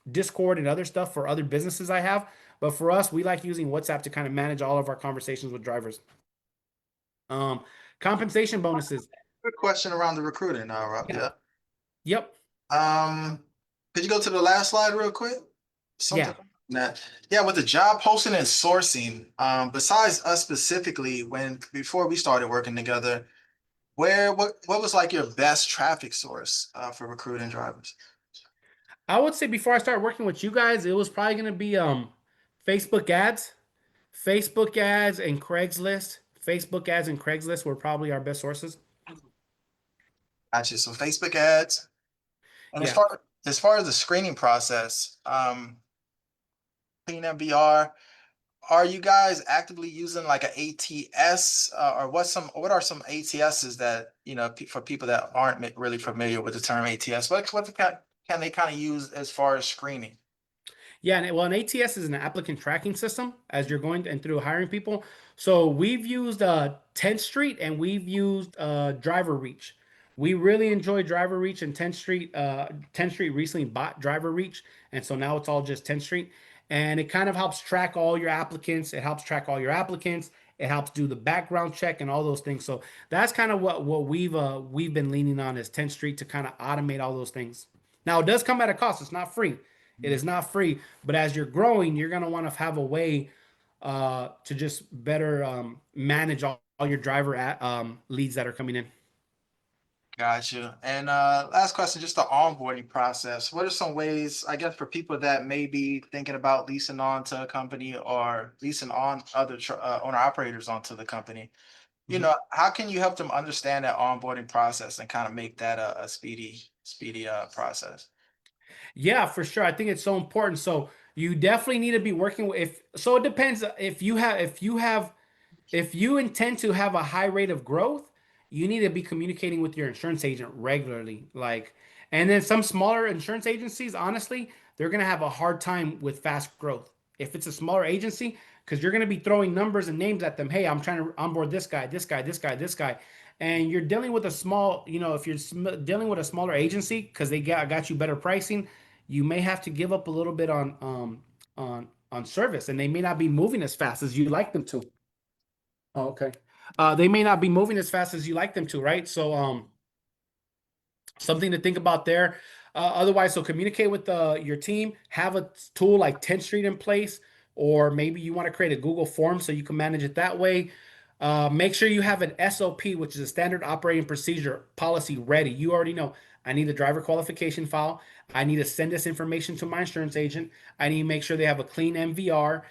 Discord and other stuff for other businesses I have. But for us, we like using WhatsApp to kind of manage all of our conversations with drivers. Um, Compensation bonuses. Good question around the recruiting, Rob. Yeah. Yeah. Yep. Could you go to the last slide real quick? Yeah. Something that, yeah, with the job posting and sourcing, besides us specifically, before we started working together, what was like your best traffic source for recruiting drivers? I would say before I start working with you guys, it was probably going to be Facebook ads. Facebook ads and Craigslist. Facebook ads and Craigslist were probably our best sources. Gotcha. So Facebook ads. And Yeah. as far as the screening process, clean MBR, are you guys actively using like an ATS or what are some ATSs that, for people that aren't really familiar with the term ATS, can they kind of use as far as screening? Yeah, well, an ATS is an applicant tracking system as you're going and through hiring people. So we've used 10th Street and we've used Driver Reach. We really enjoy Driver Reach and 10th Street. 10th Street recently bought Driver Reach, and so now it's all just 10th Street. And it kind of helps track all your applicants. It helps track all your applicants. It helps do the background check and all those things. So that's kind of what we've been leaning on is 10th Street to kind of automate all those things. Now it does come at a cost. It's not free. It is not free, but as you're growing, you're gonna want to have a way to just better manage all your driver leads that are coming in. Gotcha. And last question, just the onboarding process. What are some ways, I guess, for people that may be thinking about leasing on to a company or leasing on other owner operators onto the company? How can you help them understand that onboarding process and kind of make that a speedy process? Yeah, for sure. I think it's so important. So you definitely need to be working with so it depends if you intend to have a high rate of growth, you need to be communicating with your insurance agent regularly. And then some smaller insurance agencies, honestly, they're going to have a hard time with fast growth. If it's a smaller agency, because you're going to be throwing numbers and names at them. Hey, I'm trying to onboard this guy, this guy, this guy, this guy. And you're dealing with a if you're dealing with a smaller agency because they got you better pricing, you may have to give up a little bit on service, and they may not be moving as fast as you like them to. Oh, okay. They may not be moving as fast as you like them to, right? So, something to think about there. Otherwise, so communicate with your team. Have a tool like 10th Street in place, or maybe you want to create a Google form so you can manage it that way. Make sure you have an SOP, which is a standard operating procedure policy ready. You already know. I need a driver qualification file. I need to send this information to my insurance agent. I need to make sure they have a clean MVR.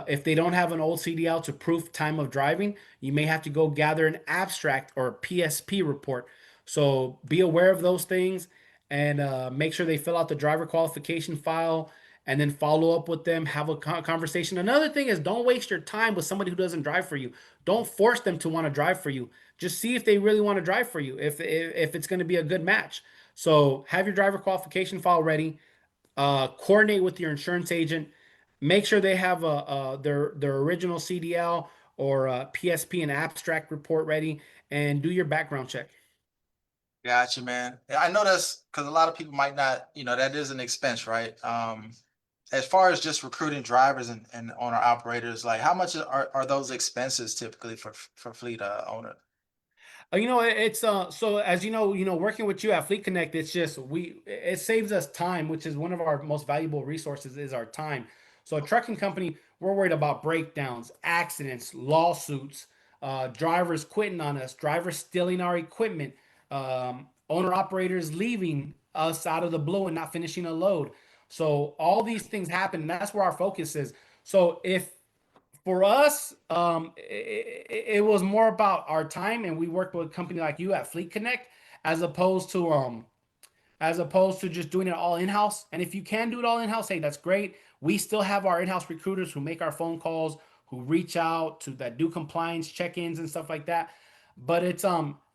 If they don't have an old CDL to proof time of driving, you may have to go gather an abstract or a PSP report. So be aware of those things and make sure they fill out the driver qualification file and then follow up with them, have a conversation. Another thing is don't waste your time with somebody who doesn't drive for you. Don't force them to want to drive for you. Just see if they really want to drive for you, if it's going to be a good match. So have your driver qualification file ready. Coordinate with your insurance agent. Make sure they have their original CDL or PSP and abstract report ready, and do your background check. Gotcha, man. Yeah, I know that's because a lot of people might not, that is an expense, right? As far as just recruiting drivers and owner operators, like how much are those expenses typically for fleet owner? It's so as working with you at Fleet Connect, it's just it saves us time, which is one of our most valuable resources is our time. So a trucking company, we're worried about breakdowns, accidents, lawsuits, drivers quitting on us, drivers stealing our equipment, owner operators leaving us out of the blue and not finishing a load. So all these things happen, and that's where our focus is. So if for us, it was more about our time, and we worked with a company like you at Fleet Connect, as opposed to just doing it all in-house. And if you can do it all in-house, hey, that's great. We still have our in-house recruiters who make our phone calls, who reach out to that do compliance check-ins and stuff like that. But it's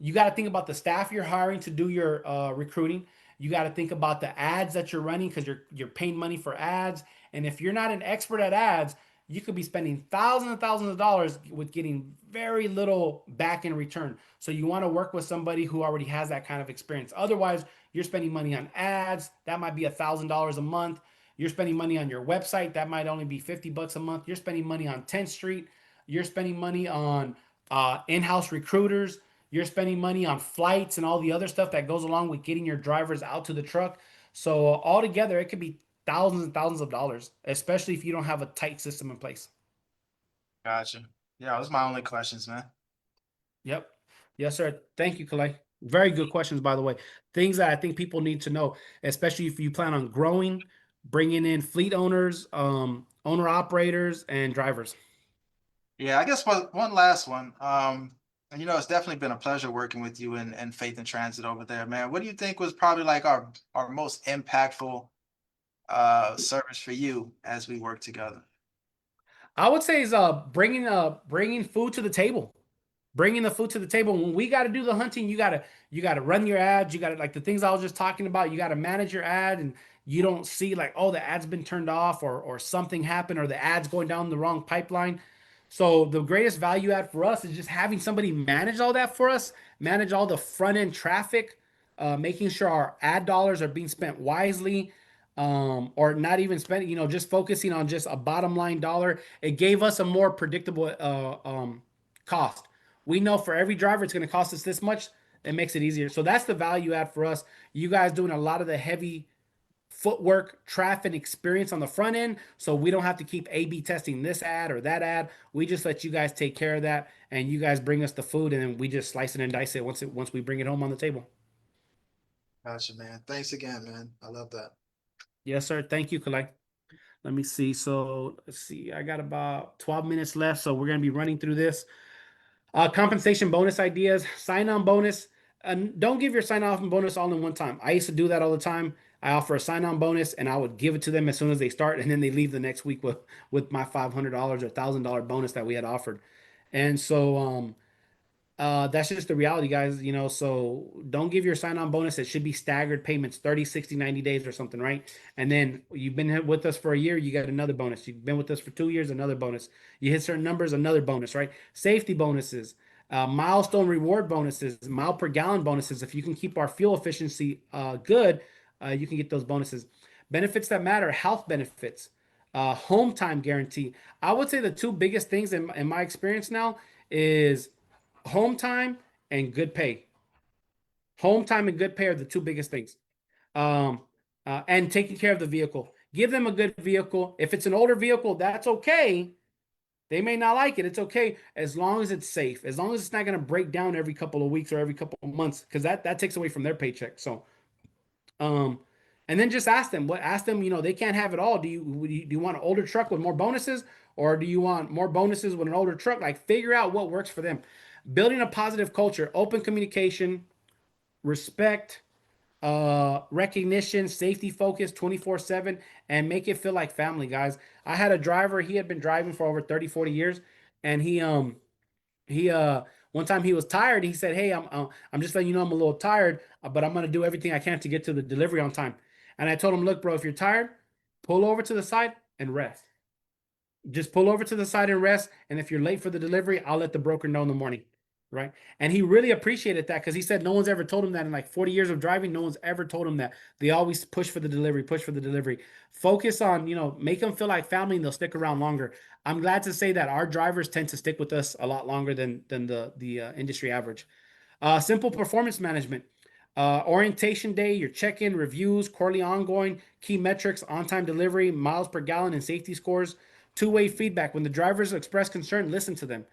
you got to think about the staff you're hiring to do your recruiting. You got to think about the ads that you're running because you're paying money for ads. And if you're not an expert at ads, you could be spending thousands and thousands of dollars with getting very little back in return. So you want to work with somebody who already has that kind of experience. Otherwise, you're spending money on ads. That might be $1,000 a month. You're spending money on your website. That might only be $50 a month. You're spending money on 10th Street. You're spending money on in-house recruiters. You're spending money on flights and all the other stuff that goes along with getting your drivers out to the truck. So altogether, it could be thousands and thousands of dollars, especially if you don't have a tight system in place. Gotcha. Yeah, those are my only questions, man. Yep. Yes, sir. Thank you, Kalei. Very good questions, by the way. Things that I think people need to know, especially if you plan on growing, bringing in fleet owners, owner operators, and drivers. Yeah, I guess one last one. And it's definitely been a pleasure working with you and Faith in Transit over there, man. What do you think was probably like our most impactful service for you as we work together? I would say is bringing food to the table. Bringing the food to the table. When we got to do the hunting, you got to run your ads. You got to, like the things I was just talking about. You got to manage your ad, and you don't see like, oh, the ad's been turned off, or something happened, or the ad's going down the wrong pipeline. So the greatest value add for us is just having somebody manage all that for us, manage all the front end traffic, making sure our ad dollars are being spent wisely, or not even spending, just focusing on just a bottom line dollar. It gave us a more predictable cost. We know for every driver it's going to cost us this much. It makes it easier. So that's the value add for us. You guys doing a lot of the heavy footwork, traffic experience on the front end, so we don't have to keep A/B testing this ad or that ad. We just let you guys take care of that, and you guys bring us the food, and then we just slice it and dice it once we bring it home on the table. Gotcha, man. Thanks again, man. I love that. Yes, sir. Thank you, Kalei. Let me see. So let's see. I got about 12 minutes left, so we're gonna be running through this. Compensation bonus ideas, sign on bonus. And don't give your sign on bonus all in one time. I used to do that all the time. I offer a sign on bonus and I would give it to them as soon as they start, and then they leave the next week with my $500 or $1,000 bonus that we had offered. And so that's just the reality, guys. So don't give your sign-on bonus. It should be staggered payments, 30, 60, 90 days or something, right? And then you've been with us for a year, you got another bonus. You've been with us for 2 years, another bonus. You hit certain numbers, another bonus, right? Safety bonuses, milestone reward bonuses, mile per gallon bonuses. If you can keep our fuel efficiency good, you can get those bonuses. Benefits that matter, health benefits, home time guarantee. I would say the two biggest things in my experience now is home time and good pay. Home time and good pay are the two biggest things. Um, and taking care of the vehicle. Give them a good vehicle. If it's an older vehicle, that's okay. They may not like it. It's okay as long as it's safe. As long as it's not going to break down every couple of weeks or every couple of months, because that takes away from their paycheck. So, um, and then just ask them. Ask them. They can't have it all. Do you want an older truck with more bonuses, or do you want more bonuses with an older truck? Like, figure out what works for them. Building a positive culture, open communication, respect, recognition, safety focus 24/7, and make it feel like family, guys. I had a driver, he had been driving for over 30, 40 years, and he one time he was tired. He said, "Hey, I'm just letting you know I'm a little tired, but I'm gonna do everything I can to get to the delivery on time." And I told him, "Look, bro, if you're tired, pull over to the side and rest. Just pull over to the side and rest. And if you're late for the delivery, I'll let the broker know in the morning." right? And he really appreciated that because he said no one's ever told him that in like 40 years of driving. No one's ever told him that. They always push for the delivery, push for the delivery. Focus on, make them feel like family and they'll stick around longer. I'm glad to say that our drivers tend to stick with us a lot longer than the industry average. Simple performance management. Orientation day, your check-in, reviews, quarterly ongoing, key metrics, on-time delivery, miles per gallon, and safety scores. Two-way feedback. When the drivers express concern, listen to them.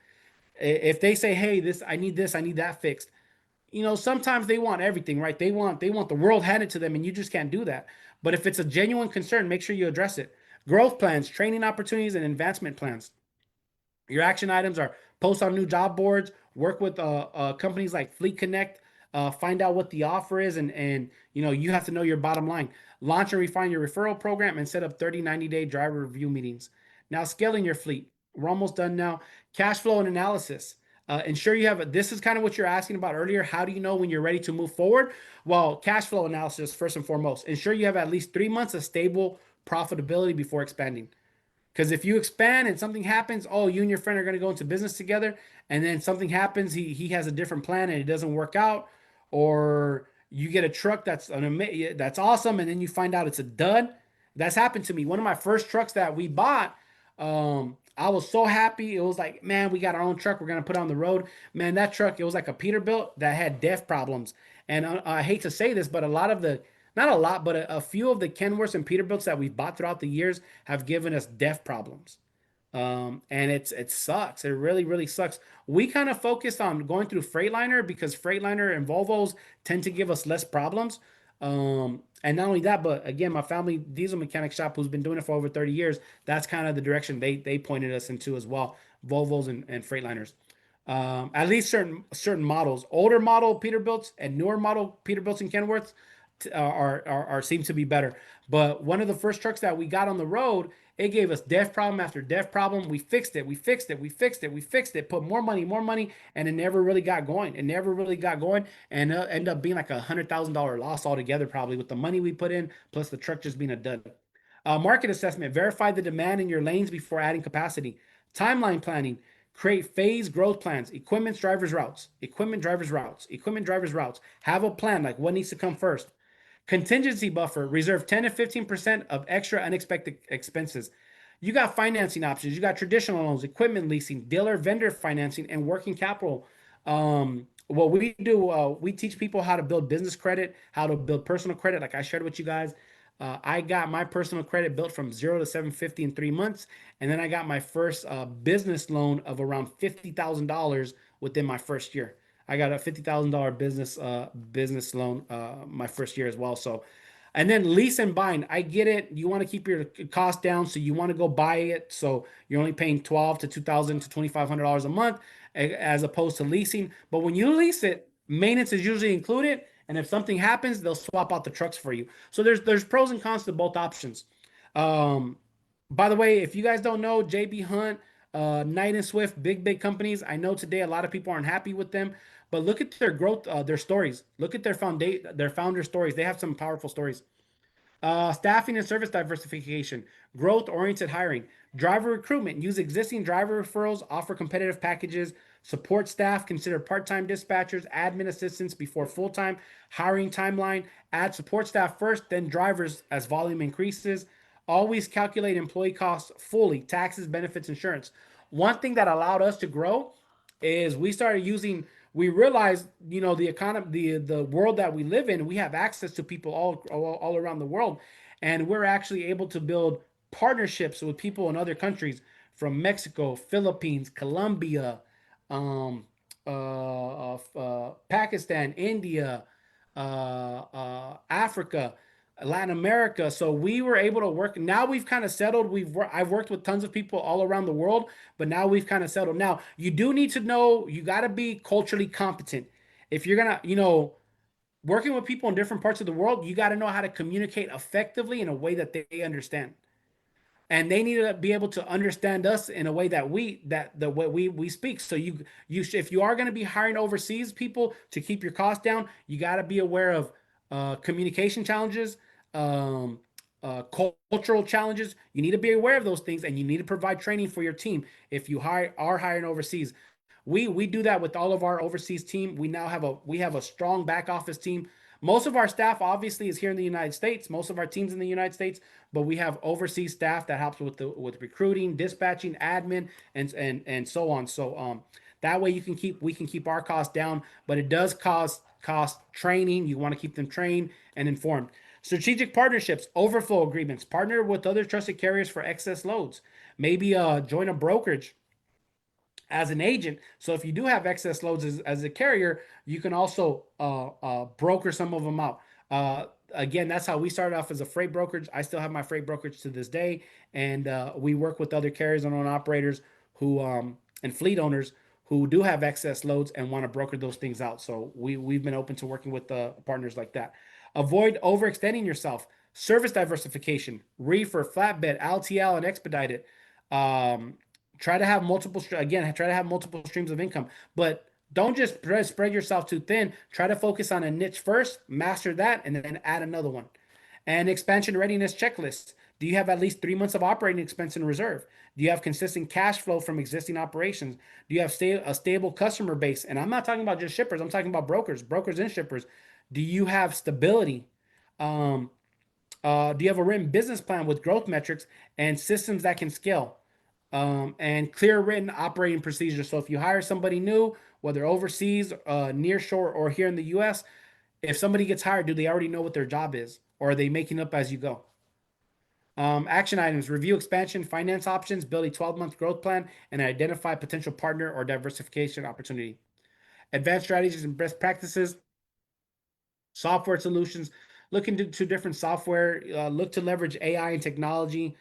If they say, "Hey, this, I need that fixed," sometimes they want everything, right? They want the world handed to them, and you just can't do that. But if it's a genuine concern, make sure you address it. Growth plans, training opportunities, and advancement plans. Your action items are post on new job boards, work with companies like Fleet Connect, find out what the offer is, and you have to know your bottom line. Launch and refine your referral program and set up 30, 90-day driver review meetings. Now, scaling your fleet. We're almost done now. Cash flow and analysis. Ensure you have this is kind of what you're asking about earlier. How do you know when you're ready to move forward? Well, cash flow analysis, first and foremost. Ensure you have at least 3 months of stable profitability before expanding. Because if you expand and something happens, oh, you and your friend are going to go into business together, and then something happens, he has a different plan and it doesn't work out, or you get a truck that's awesome, and then you find out it's a dud. That's happened to me. One of my first trucks that we bought, I was so happy. It was like, man, we got our own truck. We're gonna put it on the road. Man, that truck, it was like a Peterbilt that had DEF problems. And I hate to say this, but not a lot, but a few of the Kenworths and Peterbilts that we've bought throughout the years have given us DEF problems. And it sucks. It really, really sucks. We kind of focused on going through Freightliner because Freightliner and Volvos tend to give us less problems. And not only that, but again, my family diesel mechanic shop, who's been doing it for over 30 years, that's kind of the direction they pointed us into as well. Volvos and Freightliners. At least certain models, older model Peterbilts and newer model Peterbilts and Kenworths are seem to be better. But one of the first trucks that we got on the road, it gave us DEF problem after DEF problem. We fixed it. We fixed it. We fixed it. We fixed it. Put more money, and it never really got going. It never really got going, and ended up being like $100,000 loss altogether, probably with the money we put in plus the truck just being a dud. Market assessment: verify the demand in your lanes before adding capacity. Timeline planning: create phase growth plans. Equipment drivers routes. Equipment drivers routes. Equipment drivers routes. Have a plan like what needs to come first. Contingency buffer, reserve 10 to 15% of extra unexpected expenses. You got financing options. You got traditional loans, equipment leasing, dealer vendor financing, and working capital. What we do, we teach people how to build business credit, how to build personal credit, like I shared with you guys. I got my personal credit built from 0 to 750 in 3 months. And then I got my first business loan of around $50,000 within my first year. I got a $50,000 business loan my first year as well. So, and then lease and buying. I get it. You want to keep your cost down, so you want to go buy it. So you're only paying $12 to $2,000 to $2,500 a month, as opposed to leasing. But when you lease it, maintenance is usually included, and if something happens, they'll swap out the trucks for you. So there's pros and cons to both options. Um, by the way, if you guys don't know, JB Hunt, Knight and Swift, big companies. I know today a lot of people aren't happy with them, but look at their growth, their stories. Look at their founder stories. They have some powerful stories. Staffing and service diversification, growth oriented hiring, driver recruitment, use existing driver referrals, offer competitive packages, support staff, consider part time dispatchers, admin assistants before full time, hiring timeline, add support staff first, then drivers as volume increases. Always calculate employee costs fully, taxes, benefits, insurance. One thing that allowed us to grow is we realized, the economy, the world that we live in, we have access to people all around the world, and we're actually able to build partnerships with people in other countries, from Mexico, Philippines, Colombia, um, Pakistan, India, Africa, Latin America. So we were able to work. Now we've kind of settled. I've worked with tons of people all around the world, but now we've kind of settled. Now you do need to know. You got to be culturally competent. If you're gonna, working with people in different parts of the world, you got to know how to communicate effectively in a way that they understand, and they need to be able to understand us in a way that the way we speak. So if you are going to be hiring overseas people to keep your costs down, you got to be aware of communication challenges, um, cultural challenges. You need to be aware of those things, and you need to provide training for your team if you are hiring overseas. We do that with all of our overseas team. We have a strong back office team. Most of our staff obviously is here in the United States. Most of our teams in the United States, but we have overseas staff that helps with recruiting, dispatching, admin, and so on. So that way we can keep our costs down, but it does cost training. You want to keep them trained and informed. Strategic partnerships, overflow agreements, partner with other trusted carriers for excess loads. Maybe join a brokerage as an agent. So if you do have excess loads as a carrier, you can also broker some of them out. Again, that's how we started off as a freight brokerage. I still have my freight brokerage to this day, and we work with other carriers and owner operators who and fleet owners who do have excess loads and want to broker those things out. So we've been open to working with partners like that. Avoid overextending yourself. Service diversification, reefer, flatbed, LTL, and expedited. Try to have multiple streams of income, but don't just spread yourself too thin. Try to focus on a niche first, master that, and then add another one. And expansion readiness checklist. Do you have at least 3 months of operating expense in reserve? Do you have consistent cash flow from existing operations? Do you have a stable customer base? And I'm not talking about just shippers. I'm talking about brokers and shippers. Do you have stability? Do you have a written business plan with growth metrics and systems that can scale? And clear written operating procedures. So if you hire somebody new, whether overseas, near shore, or here in the US, if somebody gets hired, do they already know what their job is? Or are they making up as you go? Action items, review expansion, finance options, build a 12-month growth plan, and identify potential partner or diversification opportunity. Advanced strategies and best practices, software solutions, look into different software, look to leverage AI and technology.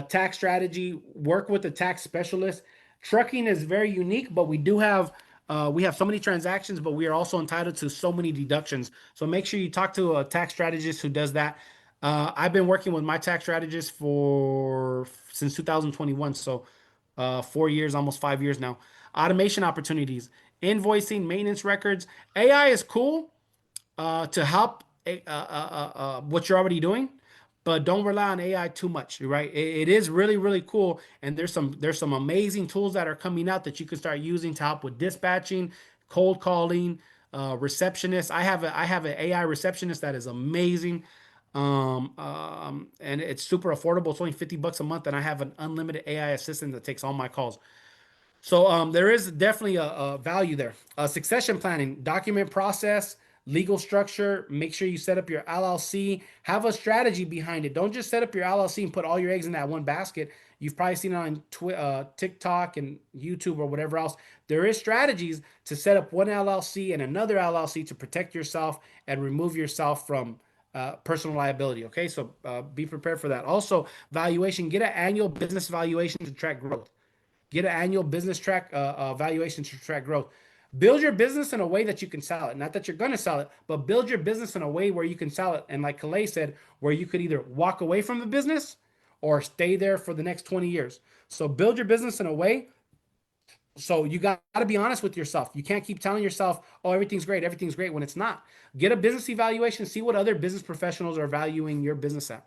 Tax strategy, work with a tax specialist. Trucking is very unique, but we have so many transactions, but we are also entitled to so many deductions. So make sure you talk to a tax strategist who does that. I've been working with my tax strategist since 2021, so 4 years, almost 5 years now. Automation opportunities, invoicing, maintenance records. AI is cool to help what you're already doing, but don't rely on AI too much, right? It is really, really cool, and there's some amazing tools that are coming out that you can start using to help with dispatching, cold calling, receptionist. I have an AI receptionist that is amazing, and it's super affordable. It's only $50 a month, and I have an unlimited AI assistant that takes all my calls. So there is definitely a value there. Succession planning, document process, legal structure. Make sure you set up your LLC. Have a strategy behind it. Don't just set up your LLC and put all your eggs in that one basket. You've probably seen it on TikTok and YouTube or whatever else. There is strategies to set up one LLC and another LLC to protect yourself and remove yourself from personal liability. Okay, so be prepared for that. Also, valuation. Get an annual business valuation to track growth. Get an annual business track valuation to track growth. Build your business in a way that you can sell it. Not that you're going to sell it, but build your business in a way where you can sell it. And like Calais said, where you could either walk away from the business or stay there for the next 20 years. So build your business in a way. So you got to be honest with yourself. You can't keep telling yourself, oh, everything's great when it's not. Get a business evaluation. See what other business professionals are valuing your business at.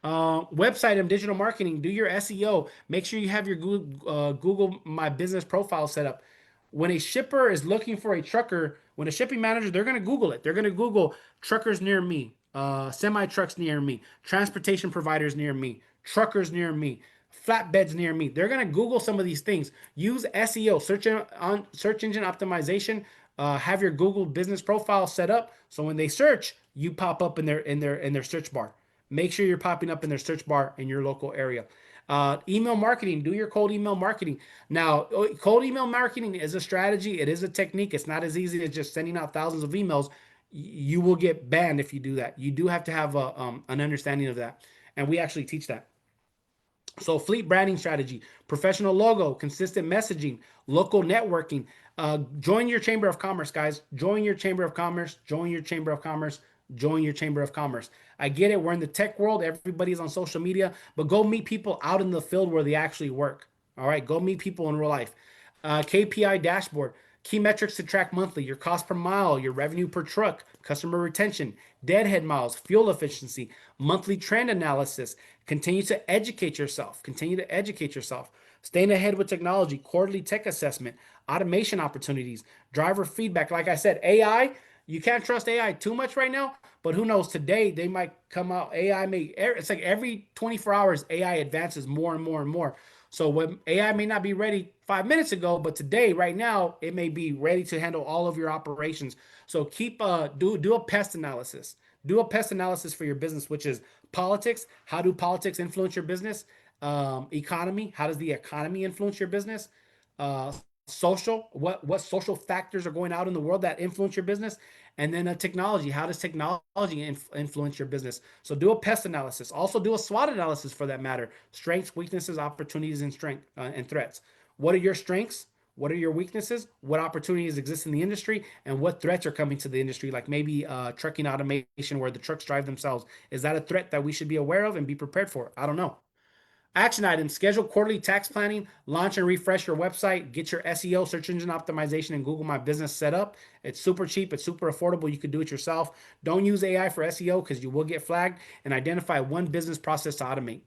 Website and digital marketing. Do your SEO. Make sure you have your Google My Business profile set up. When a shipper is looking for a trucker, when a shipping manager, they're going to Google it. They're going to Google truckers near me, semi trucks near me, transportation providers near me, truckers near me, flatbeds near me. They're going to Google some of these things. Use SEO, search engine optimization. Have your Google business profile set up so when they search, you pop up in their search bar. Make sure you're popping up in their search bar in your local area. Email marketing, do your cold email marketing. Now, cold email marketing is a strategy. It is a technique. It's not as easy as just sending out thousands of emails. You will get banned if you do that. You do have to have an understanding of that. And we actually teach that. So fleet branding strategy, professional logo, consistent messaging, local networking. Join your chamber of commerce, guys. Join your chamber of commerce. Join your chamber of commerce. Join your chamber of commerce. I get it. We're in the tech world. Everybody's on social media, but go meet people out in the field where they actually work. All right. Go meet people in real life. KPI dashboard, key metrics to track monthly, your cost per mile, your revenue per truck, customer retention, deadhead miles, fuel efficiency, monthly trend analysis. Continue to educate yourself. Continue to educate yourself. staying ahead with technology, quarterly tech assessment, automation opportunities, driver feedback. Like I said, AI, you can't trust AI too much right now, but who knows? Today they might come out. AI may, it's like every 24 hours, AI advances more and more and more. So when AI may not be ready 5 minutes ago, but today, right now, it may be ready to handle all of your operations. So keep do a pest analysis. Do a pest analysis for your business, which is politics. How do politics influence your business? Economy. How does the economy influence your business? Uh, Social. What social factors are going out in the world that influence your business? And then technology. How does technology influence your business? So do a pest analysis. Also do a SWOT analysis for that matter. Strengths, weaknesses, opportunities, and strength and threats. What are your strengths? What are your weaknesses? What opportunities exist in the industry? And what threats are coming to the industry? Like maybe trucking automation where the trucks drive themselves. Is that a threat that we should be aware of and be prepared for? I don't know. Action items, schedule quarterly tax planning, launch and refresh your website, get your SEO, search engine optimization, and Google My Business set up. It's super cheap, it's super affordable. You could do it yourself. Don't use AI for SEO because you will get flagged, and identify one business process to automate.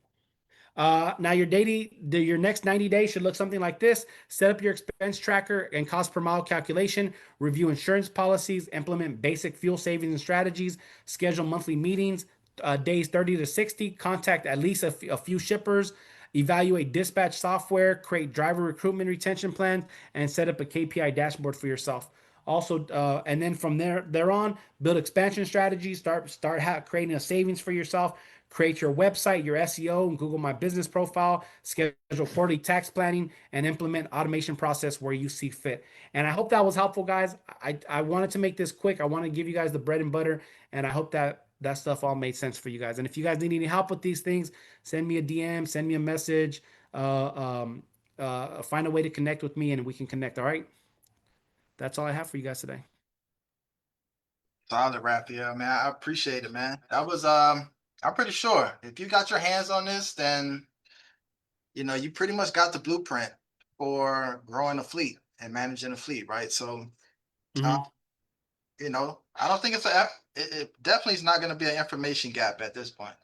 Now your next 90 days should look something like this. Set up your expense tracker and cost per mile calculation, review insurance policies, implement basic fuel savings and strategies, schedule monthly meetings, days 30 to 60, contact at least a few shippers, evaluate dispatch software, create driver recruitment retention plans, and set up a KPI dashboard for yourself. Also, and then from there on, build expansion strategies. Start creating a savings for yourself. Create your website, your SEO, and Google My Business profile. Schedule quarterly tax planning and implement automation process where you see fit. And I hope that was helpful, guys. I wanted to make this quick. I want to give you guys the bread and butter, and I hope that stuff all made sense for you guys. And if you guys need any help with these things, send me a DM, send me a message, find a way to connect with me, and we can connect. All right. That's all I have for you guys today. Solid, Raphael, man. I appreciate it, man. That was I'm pretty sure if you got your hands on this, then you pretty much got the blueprint for growing a fleet and managing a fleet, right? So uh, Mhm. I don't think it definitely is not going to be an information gap at this point.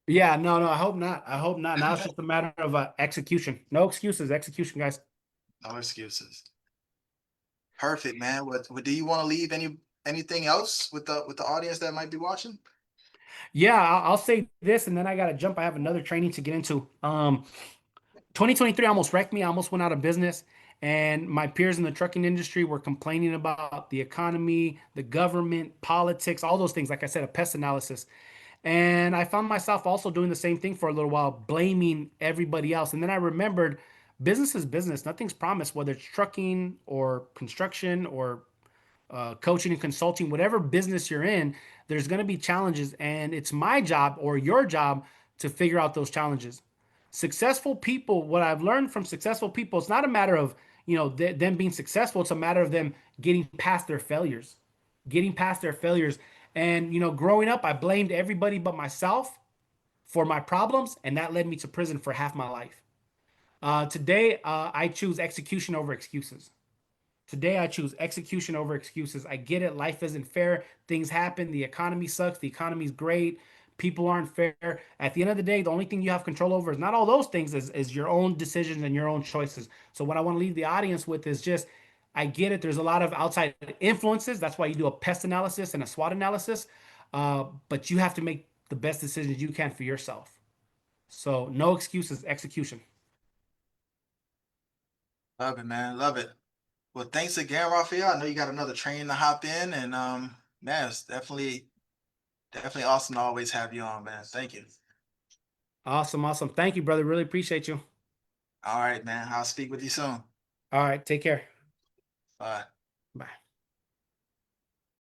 Yeah, no, I hope not. I hope not. Now it's just a matter of execution. No excuses, execution, guys. No excuses. Perfect, man. What do you want to leave anything else with the audience that might be watching? Yeah, I'll say this, and then I gotta jump. I have another training to get into. 2023 almost wrecked me. I almost went out of business, and my peers in the trucking industry were complaining about the economy, the government, politics, all those things. Like I said, a pest analysis. And I found myself also doing the same thing for a little while, blaming everybody else. And then I remembered business is business. Nothing's promised, whether it's trucking or construction or coaching and consulting, whatever business you're in, there's going to be challenges. And it's my job or your job to figure out those challenges. Successful people, what I've learned from successful people, it's not a matter of, them being successful. It's a matter of them getting past their failures, getting past their failures. And, growing up, I blamed everybody but myself for my problems. And that led me to prison for half my life. Today, I choose execution over excuses. Today, I choose execution over excuses. I get it. Life isn't fair. Things happen. The economy sucks. The economy's great. People aren't fair. At the end of the day, the only thing you have control over is not all those things, is your own decisions and your own choices. So, what I want to leave the audience with is just I get it. There's a lot of outside influences. That's why you do a pest analysis and a SWOT analysis. But you have to make the best decisions you can for yourself. So, no excuses, execution. Love it, man. Love it. Well, thanks again, Raphael. I know you got another train to hop in, and man, it's definitely awesome to always have you on, man. Thank you. Awesome, awesome. Thank you, brother. Really appreciate you. All right, man. I'll speak with you soon. All right, take care. Bye.